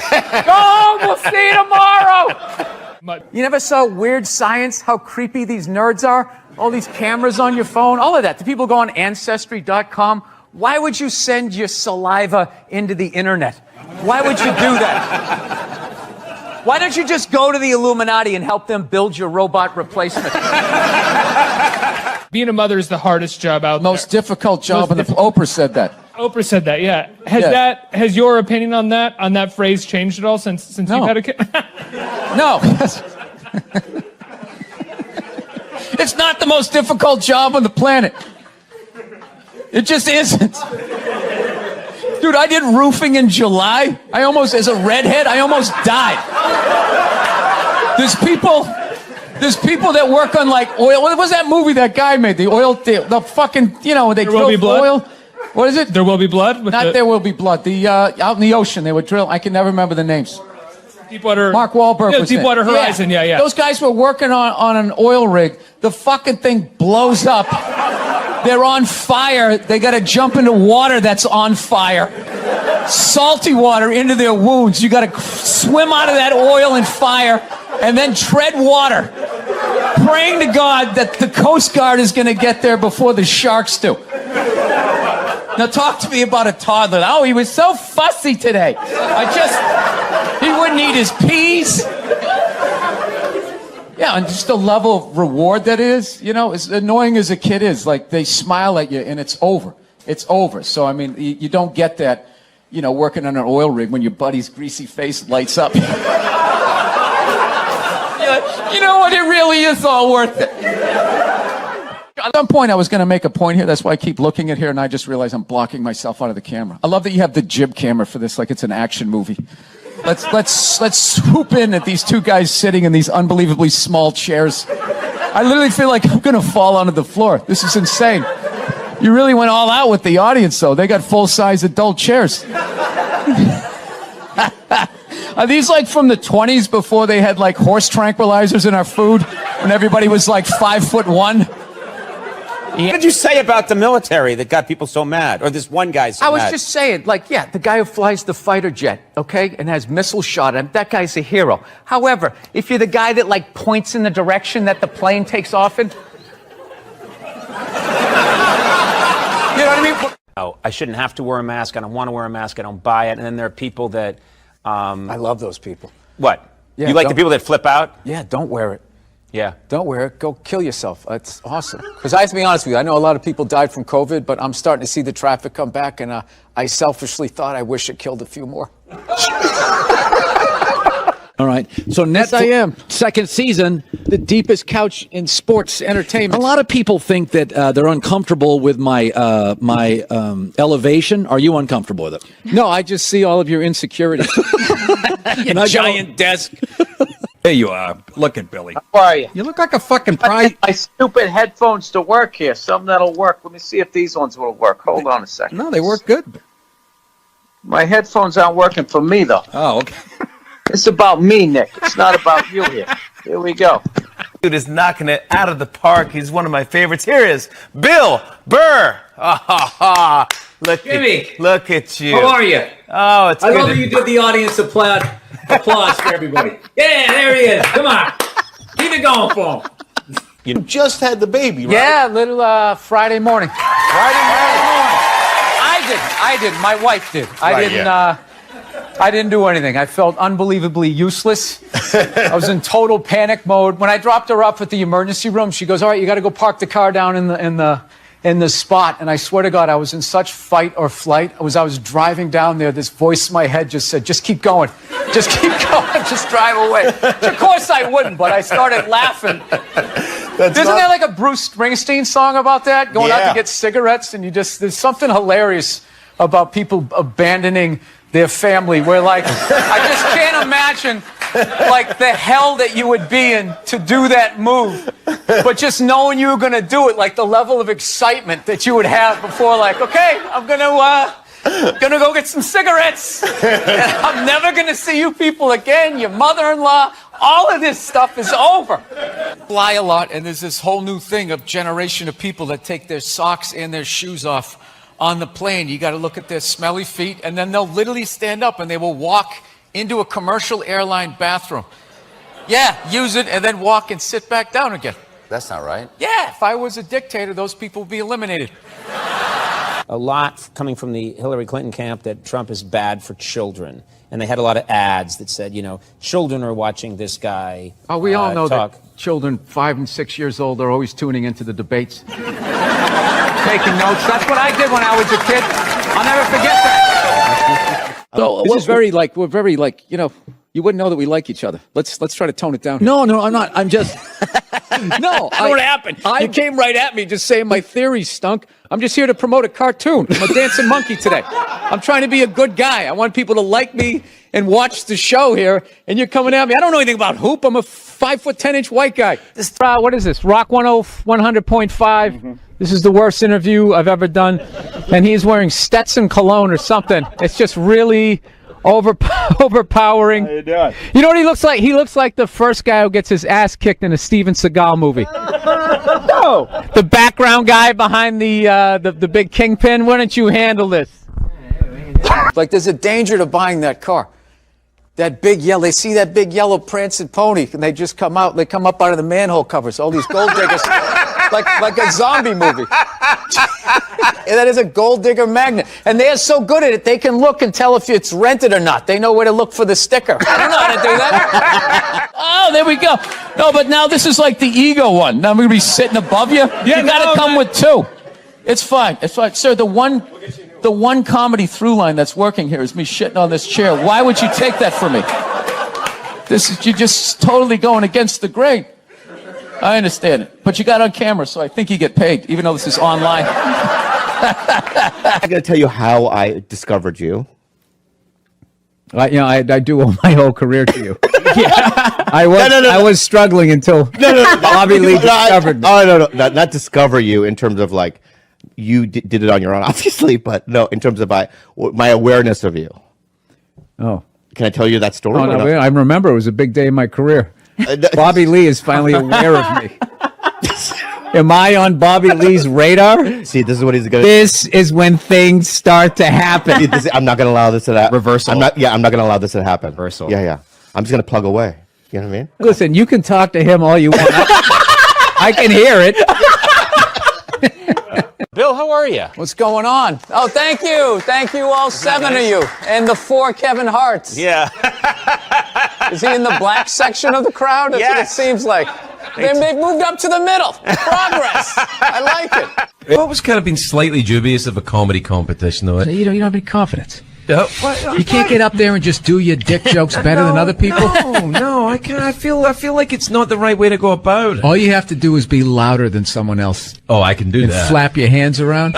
Go home. We'll see you tomorrow. You never saw Weird Science? How creepy these nerds are? All these cameras on your phone, all of that. Do people go on Ancestry.com? Why would you send your saliva into the internet? Why would you do that? Why don't you just go to the Illuminati and help them build your robot replacement? Being a mother is the hardest job out there. Most difficult job, and Oprah said that. Oprah said that, yeah. Has your opinion on that phrase changed at all since you've had a kid? No. It's not the most difficult job on the planet. It just isn't. Dude, I did roofing in July. As a redhead, I almost died. There's people that work on like oil. What was that movie that guy made? The oil, the fucking, they drill oil. What is it? There Will Be Blood? There Will Be Blood. The out in the ocean, they would drill. I can never remember the names. Deepwater. Mark Wahlberg was Deepwater in it. Horizon, yeah. Those guys were working on an oil rig. The fucking thing blows up. They're on fire. They got to jump into water that's on fire. Salty water into their wounds. You got to swim out of that oil and fire and then tread water, praying to God that the Coast Guard is going to get there before the sharks do. Now talk to me about a toddler. Oh, he was so fussy today. He wouldn't eat his peas. Yeah, and just the level of reward that is, as annoying as a kid is, like they smile at you and it's over. It's over. So, I mean, you don't get that, working on an oil rig when your buddy's greasy face lights up. You're like, you know what? It really is all worth it. At some point, I was going to make a point here. That's why I keep looking at here, and I just realized I'm blocking myself out of the camera. I love that you have the jib camera for this, like it's an action movie. Let's swoop in at these two guys sitting in these unbelievably small chairs. I literally feel like I'm going to fall onto the floor. This is insane. You really went all out with the audience, though. They got full-size adult chairs. Are these like from the 20s before they had like horse tranquilizers in our food? When everybody was like 5'1"? What did you say about the military that got people so mad? Or this one guy so mad? I was just saying, the guy who flies the fighter jet, okay, and has missile shot at him, that guy's a hero. However, if you're the guy that, points in the direction that the plane takes off in... You know what I mean? Oh, I shouldn't have to wear a mask. I don't want to wear a mask. I don't buy it. And then there are people that... I love those people. What? Yeah, you like the people that flip out? Yeah, don't wear it. Yeah. Don't wear it. Go kill yourself. It's awesome. Because I have to be honest with you, I know a lot of people died from COVID, but I'm starting to see the traffic come back, and I selfishly thought I wish it killed a few more. All right. So Yes, I am. second season. The deepest couch in sports entertainment. A lot of people think that they're uncomfortable with my elevation. Are you uncomfortable with it? No, I just see all of your insecurities. And a giant desk. There you are. Look at Billy. How are you? You look like a fucking prize. My stupid headphones to work here. Something that'll work. Let me see if these ones will work. Hold on a second. No, they work good. My headphones aren't working for me, though. Oh, okay. It's about me, Nick. It's not about you here. Here we go. Dude is knocking it out of the park. He's one of my favorites. Here is Bill Burr. Look at you. How are you? Oh, it's I good. love that you did the audience applause for everybody. Yeah, there he is. Come on. Keep it going for him. You just had the baby, right? Yeah, little Friday morning. I didn't. My wife did. I didn't do anything. I felt unbelievably useless. I was in total panic mode. When I dropped her off at the emergency room, she goes, "All right, you got to go park the car down in the spot." And I swear to God, I was in such fight or flight. I was driving down there. This voice in my head just said, "Just keep going. Just keep going. Just drive away." Of course I wouldn't, but I started laughing. Isn't there like a Bruce Springsteen song about that? Going out to get cigarettes, and there's something hilarious about people abandoning their family, where I just can't imagine the hell that you would be in to do that move, but just knowing you were going to do it, the level of excitement that you would have before, okay, I'm gonna go get some cigarettes, and I'm never gonna see you people again, your mother-in-law, all of this stuff is over. Fly a lot, and there's this whole new thing of generation of people that take their socks and their shoes off on the plane. You got to look at their smelly feet, and then they'll literally stand up and they will walk into a commercial airline bathroom. Yeah, use it and then walk and sit back down again. That's not right. Yeah, if I was a dictator, those people would be eliminated. A lot coming from the Hillary Clinton camp that Trump is bad for children. And they had a lot of ads that said, children are watching this guy. Oh, we all know talk. that children 5 and 6 years old are always tuning into the debates. Taking notes. That's what I did when I was a kid. I'll never forget that. So This is we're very you wouldn't know that we like each other. Let's try to tone it down here. No, I'm not. I'm just. No, what happened? You came right at me just saying my theory stunk. I'm just here to promote a cartoon. I'm a dancing monkey today. I'm trying to be a good guy. I want people to like me and watch the show here, and you're coming at me. I don't know anything about hoop. I'm a 5'10" white guy. What is this? Rock 100.5. This is the worst interview I've ever done. And he's wearing Stetson cologne or something. It's just really overpowering. How you doing? You know what he looks like? He looks like the first guy who gets his ass kicked in a Steven Seagal movie. No. The background guy behind the big kingpin. Why don't you handle this? There's a danger to buying that car. That big yellow, they see that big yellow prancing pony, and they just come out. They come up out of the manhole covers. All these gold diggers, like a zombie movie. That is a gold digger magnet. And they're so good at it, they can look and tell if it's rented or not. They know where to look for the sticker. I don't know how to do that. Oh, there we go. No, but now this is like the ego one. Now I'm going to be sitting above you. Yeah, you got to come with two. It's fine. It's fine. Sir, the one comedy through line that's working here is me shitting on this chair. Why would you take that from me? You're just totally going against the grain. I understand it. But you got on camera, so I think you get paid, even though this is online. I got to tell you how I discovered you. I do owe my whole career to you. I was struggling until Bobby Lee discovered me. Oh, no, not discover you in terms of like, you did it on your own, obviously, but no, in terms of my awareness of you. Oh. Can I tell you that story? Oh, no, I remember it was a big day in my career. Bobby Lee is finally aware of me. Am I on Bobby Lee's radar? See, this is what he's going to... This is when things start to happen. I'm not going to allow this to happen. Reversal. I'm not going to allow this to happen. Reversal. Yeah. I'm just going to plug away. You know what I mean? Listen, you can talk to him all you want. I can hear it. Bill, how are you? What's going on? Oh, thank you. Thank you, all seven of you. And the 4 Kevin Harts. Yeah. Is he in the black section of the crowd? That's what it seems like. They've moved up to the middle. Progress. I like it. I've always kind of been slightly dubious of a comedy competition, though. You don't have any confidence. What? You can't get up there and just do your dick jokes better than other people? No, I can't. I feel like it's not the right way to go about it. All you have to do is be louder than someone else. Oh, I can do and that. Flap your hands around.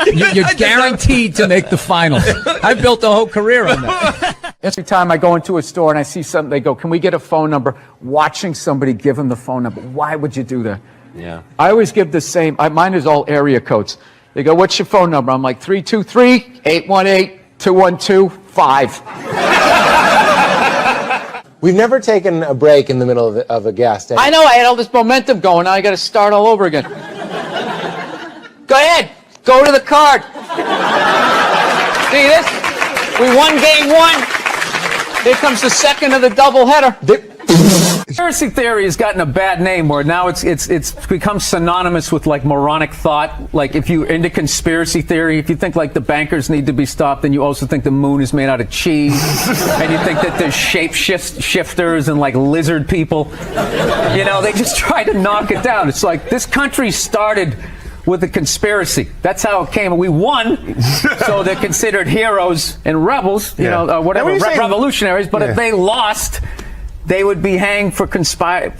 You're guaranteed to make the finals. I built a whole career on that. Every time I go into a store and I see something, they go, "Can we get a phone number?" Watching somebody give them the phone number. Why would you do that? Yeah. I always give the same. Mine is all area codes. They go, "What's your phone number?" I'm like, 323-818-212-5. We've never taken a break in the middle of a guest. I know, I had all this momentum going. Now I got to start all over again. Go ahead. Go to the card. See this? We won game 1. Here comes the second of the doubleheader. Conspiracy theory has gotten a bad name where now it's become synonymous with like moronic thought. Like if you're into conspiracy theory, if you think like the bankers need to be stopped, then you also think the moon is made out of cheese, and you think that there's shifters and like lizard people. You know, they just try to knock it down. It's like this country started with a conspiracy. That's how it came. We won, so they're considered heroes and rebels, you know, whatever, revolutionaries. But if they lost, they would be hanged for conspiring.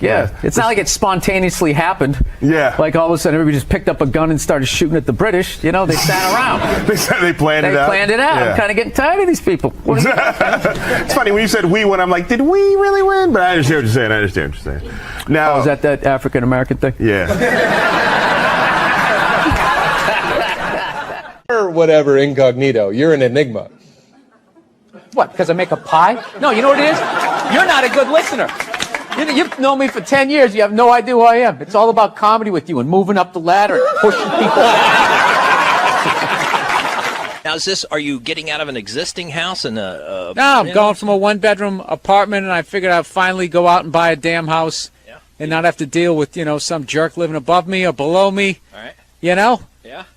Yeah. It's not like it spontaneously happened. Yeah. Like all of a sudden everybody just picked up a gun and started shooting at the British. You know, they sat around. They planned it out. They planned it out. Yeah. I'm kind of getting tired of these people. It's funny when you said we won. I'm like, did we really win? But I understand what you're saying. Now, is that African American thing? Yeah. Or whatever, incognito. You're an enigma. What, because I make a pie? No, you know what it is? You're not a good listener. You've known me for 10 years. You have no idea who I am. It's all about comedy with you and moving up the ladder and pushing people down. Now, are you getting out of an existing house and No, I'm going from a 1-bedroom apartment, and I figured I'd finally go out and buy a damn house and not have to deal with, some jerk living above me or below me. All right. Yeah.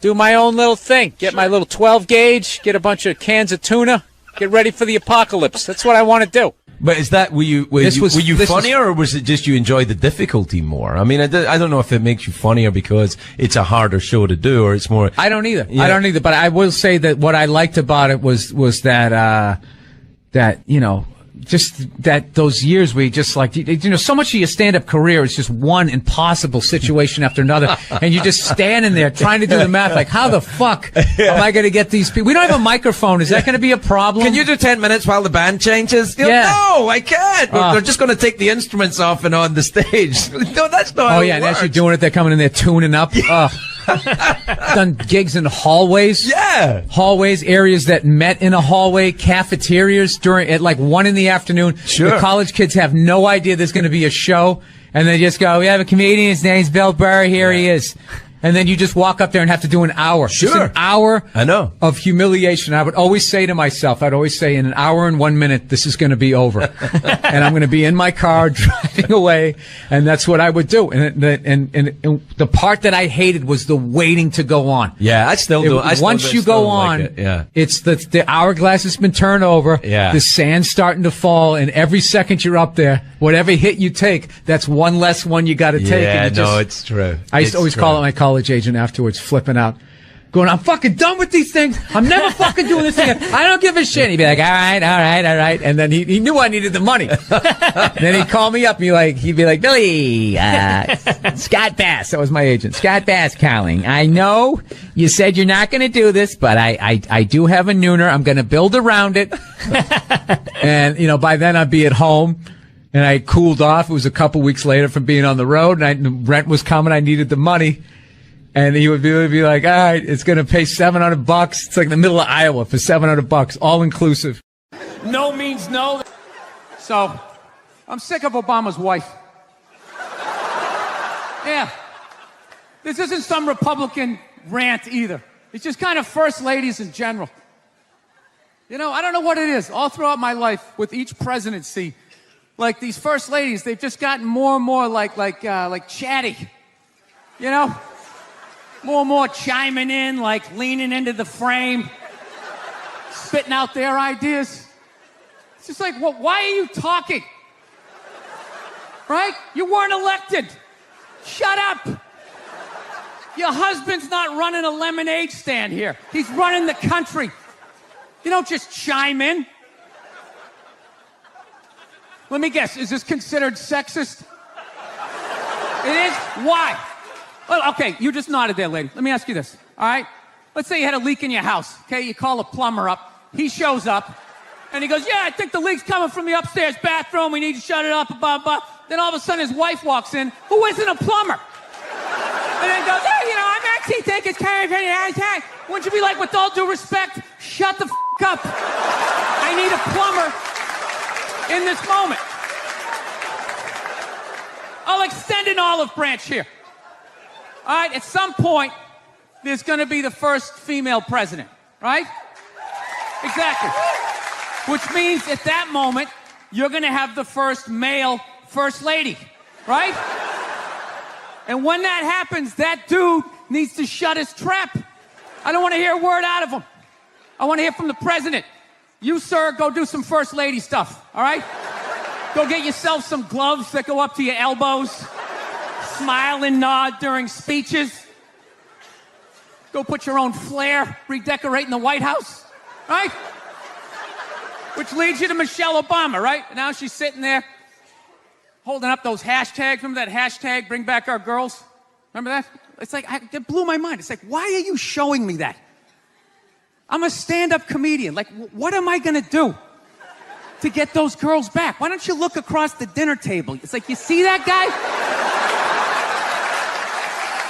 Do my own little thing. Get my little 12 gauge, get a bunch of cans of tuna. Get ready for the apocalypse. That's what I want to do. But is that were you funnier, or was it just you enjoyed the difficulty more? I mean, I don't know if it makes you funnier because it's a harder show to do, or it's more. I don't either. Yeah. I don't either. But I will say that what I liked about it was that just that those years where you just like, so much of your stand-up career is just one impossible situation after another. And you're just standing there trying to do the math. Like, how the fuck am I going to get these people? We don't have a microphone. Is that going to be a problem? Can you do 10 minutes while the band changes? Yeah. No, I can't. They're just going to take the instruments off and on the stage. No, that's not how it and works. as you're doing it, they're coming in there tuning up. Done gigs in hallways. Yeah. Hallways, areas that met in a hallway, cafeterias at like 1 in the afternoon. Sure. The college kids have no idea there's going to be a show, and they just go, "We have a comedian. His name's Bill Burr. Here he is." And then you just walk up there and have to do an hour. Sure. Just an hour I know. of humiliation. I would always say to myself, in an hour and 1 minute, this is going to be over. And I'm going to be in my car driving away. And that's what I would do. And the part that I hated was the waiting to go on. Yeah, I still do. Once you go on, like it. Yeah. it's the hourglass has been turned over. Yeah. The sand's starting to fall. And every second you're up there, whatever hit you take, that's one less one you got to take. Yeah, and it's true. I used to always call it my college agent afterwards, flipping out, going, I'm fucking done with these things. I'm never fucking doing this again. I don't give a shit. And he'd be like, all right. And then he knew I needed the money. And then he'd call me up and he'd be like, Billy, Scott Bass. That was my agent. Scott Bass calling. I know you said you're not going to do this, but I do have a nooner. I'm going to build around it. And, by then I'd be at home. And I cooled off. It was a couple weeks later from being on the road, and the rent was coming. I needed the money. And he would be like, all right, it's going to pay $700. It's like in the middle of Iowa for $700, all inclusive. No means no. So, I'm sick of Obama's wife. Yeah. This isn't some Republican rant either. It's just kind of first ladies in general. I don't know what it is. All throughout my life, with each presidency, like these first ladies, they've just gotten more and more like chatty. More and more chiming in, like leaning into the frame, spitting out their ideas. It's just like, why are you talking? Right? You weren't elected. Shut up. Your husband's not running a lemonade stand here. He's running the country. You don't just chime in. Let me guess, is this considered sexist? It is? Why? Well, okay, you just nodded there, lady. Let me ask you this, all right? Let's say you had a leak in your house, okay? You call a plumber up. He shows up, and he goes, yeah, I think the leak's coming from the upstairs bathroom. We need to shut it up, blah, blah. Then all of a sudden his wife walks in, who isn't a plumber. And then goes, hey, I'm actually thinking it's kind of... Wouldn't you be like, with all due respect, shut the up. I need a plumber in this moment. I'll extend an olive branch here. All right, at some point, there's going to be the first female president, right? Exactly. Which means at that moment, you're going to have the first male first lady, right? And when that happens, that dude needs to shut his trap. I don't want to hear a word out of him. I want to hear from the president. You, sir, go do some first lady stuff, all right? Go get yourself some gloves that go up to your elbows. Smile and nod during speeches. Go put your own flair redecorating the White House, right? Which leads you to Michelle Obama, right? Now she's sitting there holding up those hashtags. Remember that hashtag, bring back our girls? Remember that? It's like, it blew my mind. It's like, why are you showing me that? I'm a stand-up comedian. Like, what am I going to do to get those girls back? Why don't you look across the dinner table? It's like, you see that guy?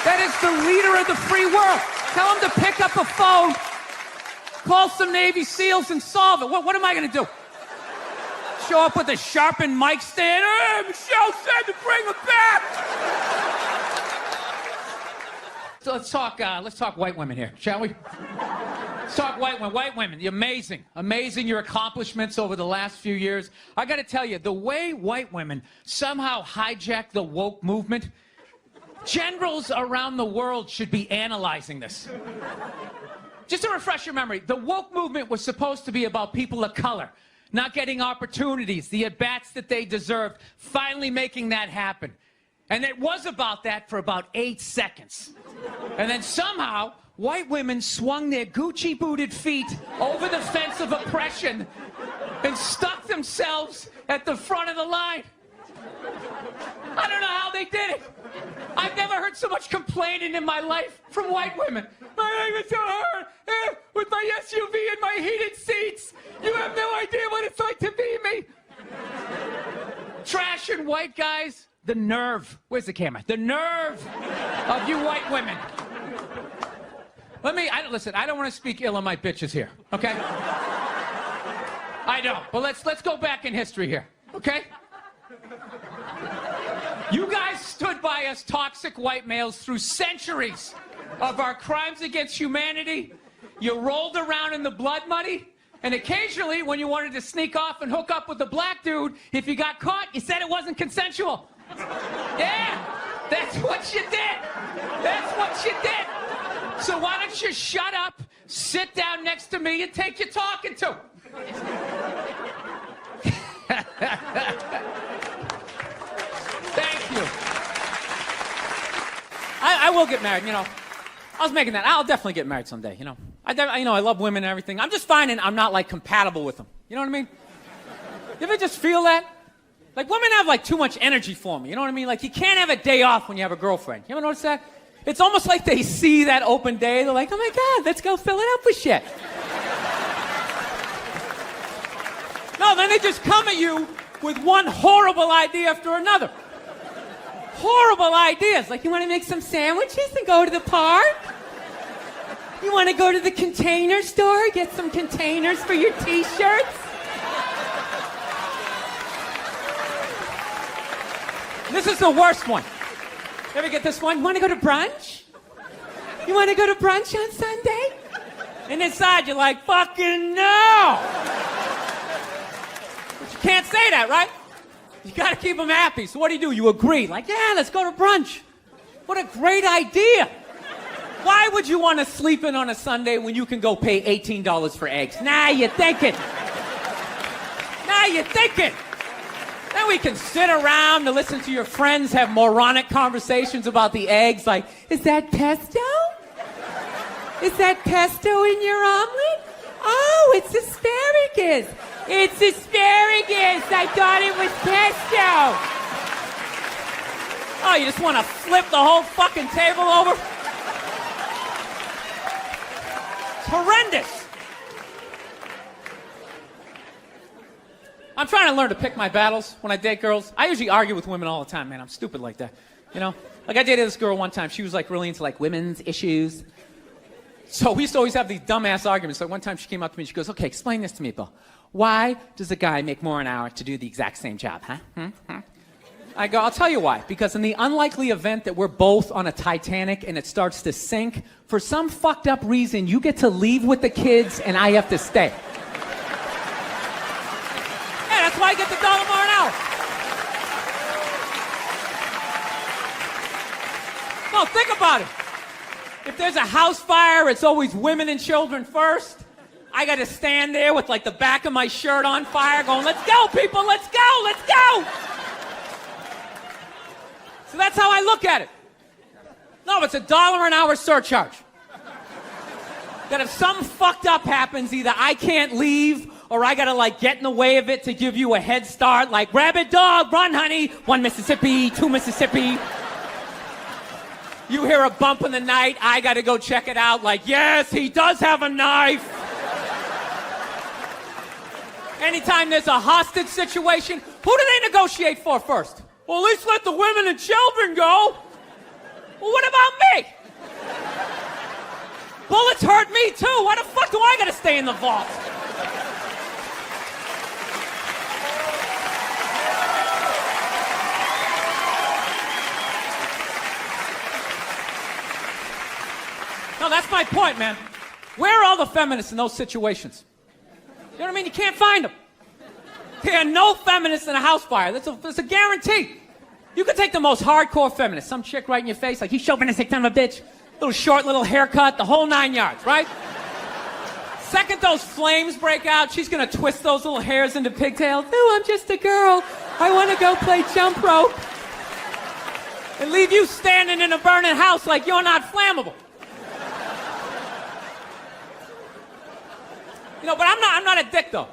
That is the leader of the free world. Tell him to pick up a phone, call some Navy SEALs and solve it. What am I going to do? Show up with a sharpened mic stand? Hey, Michelle said to bring him back. So let's talk white women here, shall we? Let's talk white women. White women, amazing your accomplishments over the last few years. I got to tell you, the way white women somehow hijacked the woke movement, generals around the world should be analyzing this. Just to refresh your memory, the woke movement was supposed to be about people of color not getting opportunities, the at-bats that they deserved, finally making that happen. And it was about that for about 8 seconds. And then somehow, white women swung their Gucci-booted feet over the fence of oppression and stuck themselves at the front of the line. I don't know how they did it. I've never heard so much complaining in my life from white women. My life is so hard with my SUV and my heated seats. You have no idea what it's like to be me. Trash and white guys. The nerve. Where's the camera? The nerve of you white women. Listen, I don't want to speak ill of my bitches here, okay? I don't. But let's go back in history here, okay? You guys stood by as toxic white males through centuries of our crimes against humanity. You rolled around in the blood money, and occasionally, when you wanted to sneak off and hook up with a black dude, if you got caught, you said it wasn't consensual. Yeah, that's what you did. That's what you did. So why don't you shut up, sit down next to me, and take your talking to? Thank you. I will get married, you know. I was making that. I'll definitely get married someday, you know. I love women and everything. I'm just finding I'm not, like, compatible with them. You know what I mean? You ever just feel that? Like, women have, like, too much energy for me. You know what I mean? Like, you can't have a day off when you have a girlfriend. You ever notice that? It's almost like they see that open day. They're like, oh, my God, let's go fill it up with shit. No, then they just come at you with one horrible idea after another. Horrible ideas. Like, you want to make some sandwiches and go to the park? You want to go to the Container Store, get some containers for your T-shirts? This is the worst one. You ever get this one? You want to go to brunch? You want to go to brunch on Sunday? And inside you're like, fucking no! But you can't say that, right? You got to keep them happy. So what do? You agree. Like, yeah, let's go to brunch. What a great idea. Why would you want to sleep in on a Sunday when you can go pay $18 for eggs? Now you're thinking. Now you're thinking. Then we can sit around and listen to your friends have moronic conversations about the eggs. Like, is that pesto? Is that pesto in your omelet? Oh, it's asparagus. It's asparagus. I thought it was pesto. Oh, you just want to flip the whole fucking table over? It's horrendous. I'm trying to learn to pick my battles when I date girls. I usually argue with women all the time, man. I'm stupid like that. You know? Like, I dated this girl one time. She was, like, really into, like, women's issues. So we used to always have these dumbass arguments. Like, one time she came up to me and she goes, okay, explain this to me, Bill. Why does a guy make more an hour to do the exact same job, huh? I go, I'll tell you why. Because in the unlikely event that we're both on a Titanic and it starts to sink, for some fucked up reason, you get to leave with the kids and I have to stay. Yeah, that's why I get the $1 more an hour. No, think about it. If there's a house fire, it's always women and children first. I got to stand there with, like, the back of my shirt on fire going, let's go, people, let's go, let's go. So that's how I look at it. No, it's $1 an hour surcharge. That if something fucked up happens, either I can't leave or I got to, like, get in the way of it to give you a head start, like, rabid dog, run, honey, 1 Mississippi, 2 Mississippi. You hear a bump in the night, I got to go check it out, like, yes, he does have a knife. Anytime there's a hostage situation, who do they negotiate for first? Well, at least let the women and children go. Well, what about me? Bullets hurt me too. Why the fuck do I gotta stay in the vault? No, that's my point, man. Where are all the feminists in those situations? You know what I mean? You can't find them. There are no feminists in a house fire. That's a guarantee. You could take the most hardcore feminist, some chick right in your face, like, you chauvinistic son of a bitch, little short, little haircut, the whole 9 yards, right? Second those flames break out, she's gonna twist those little hairs into pigtails. No, I'm just a girl. I want to go play jump rope. And leave you standing in a burning house like you're not flammable. You know, but I'm not a dick, though.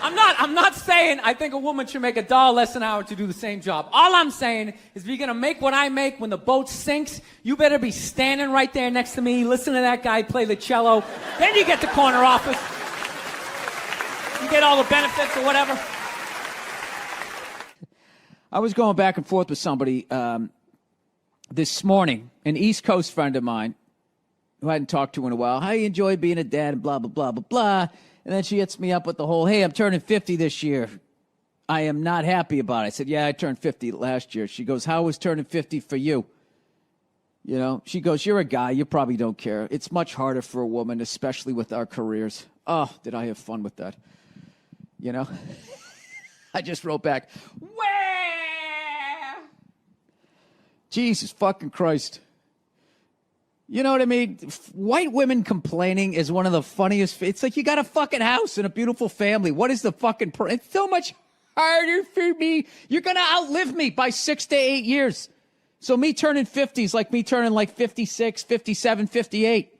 I'm not saying I think a woman should make $1 less an hour to do the same job. All I'm saying is if you're going to make what I make when the boat sinks, you better be standing right there next to me, listen to that guy play the cello. Then you get the corner office. You get all the benefits or whatever. I was going back and forth with somebody this morning, an East Coast friend of mine who I hadn't talked to in a while. How you enjoy being a dad and blah, blah, blah, blah, blah. And then she hits me up with the whole, hey, I'm turning 50 this year. I am not happy about it. I said, yeah, I turned 50 last year. She goes, how was turning 50 for you? You know, she goes, you're a guy. You probably don't care. It's much harder for a woman, especially with our careers. Oh, did I have fun with that? You know? I just wrote back, where? Jesus fucking Christ. You know what I mean? White women complaining is one of the funniest. It's like you got a fucking house and a beautiful family. What is the fucking... It's so much harder for me. You're going to outlive me by 6 to 8 years. So me turning 50 is like me turning like 56, 57, 58.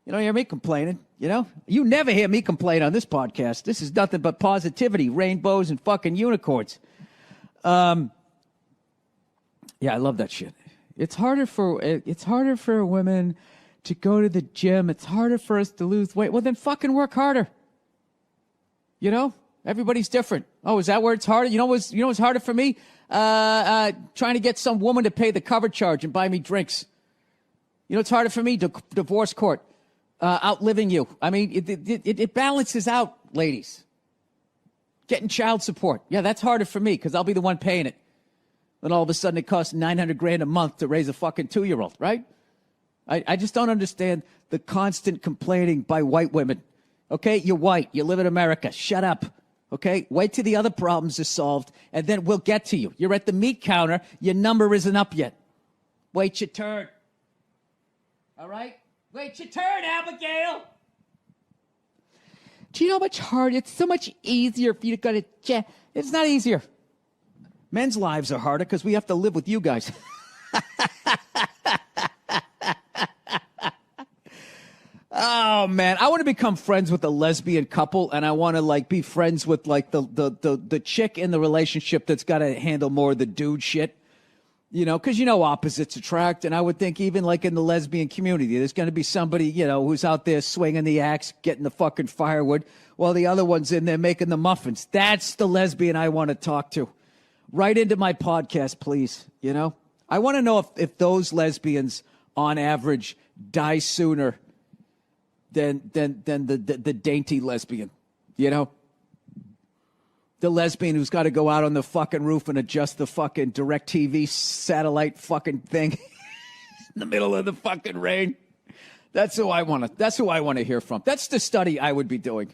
You don't hear me complaining, you know? You never hear me complain on this podcast. This is nothing but positivity, rainbows, and fucking unicorns. Yeah, I love that shit. It's harder for women to go to the gym. It's harder for us to lose weight. Well, then fucking work harder. You know? Everybody's different. Oh, is that where it's harder? You know what's harder for me? Trying to get some woman to pay the cover charge and buy me drinks. You know, it's harder for me, divorce court, outliving you. I mean, it balances out, ladies. Getting child support. Yeah, that's harder for me because I'll be the one paying it. Then all of a sudden it costs $900,000 a month to raise a fucking 2-year-old, right? I just don't understand the constant complaining by white women. Okay, you're white. You live in America. Shut up. Okay, wait till the other problems are solved, and then we'll get to you. You're at the meat counter. Your number isn't up yet. Wait your turn. All right? Wait your turn, Abigail. Do you know how much harder? It's so much easier for you to go to jail. It's not easier. Men's lives are harder because we have to live with you guys. Oh man, I want to become friends with a lesbian couple, and I want to like be friends with like the chick in the relationship that's got to handle more of the dude shit. You know, because you know opposites attract, and I would think even like in the lesbian community, there's going to be somebody, you know, who's out there swinging the axe, getting the fucking firewood, while the other one's in there making the muffins. That's the lesbian I want to talk to. Right into my podcast, please. You know, I want to know if those lesbians, on average, die sooner than the dainty lesbian. You know, the lesbian who's got to go out on the fucking roof and adjust the fucking DirecTV satellite fucking thing in the middle of the fucking rain. That's who I want to hear from. That's the study I would be doing.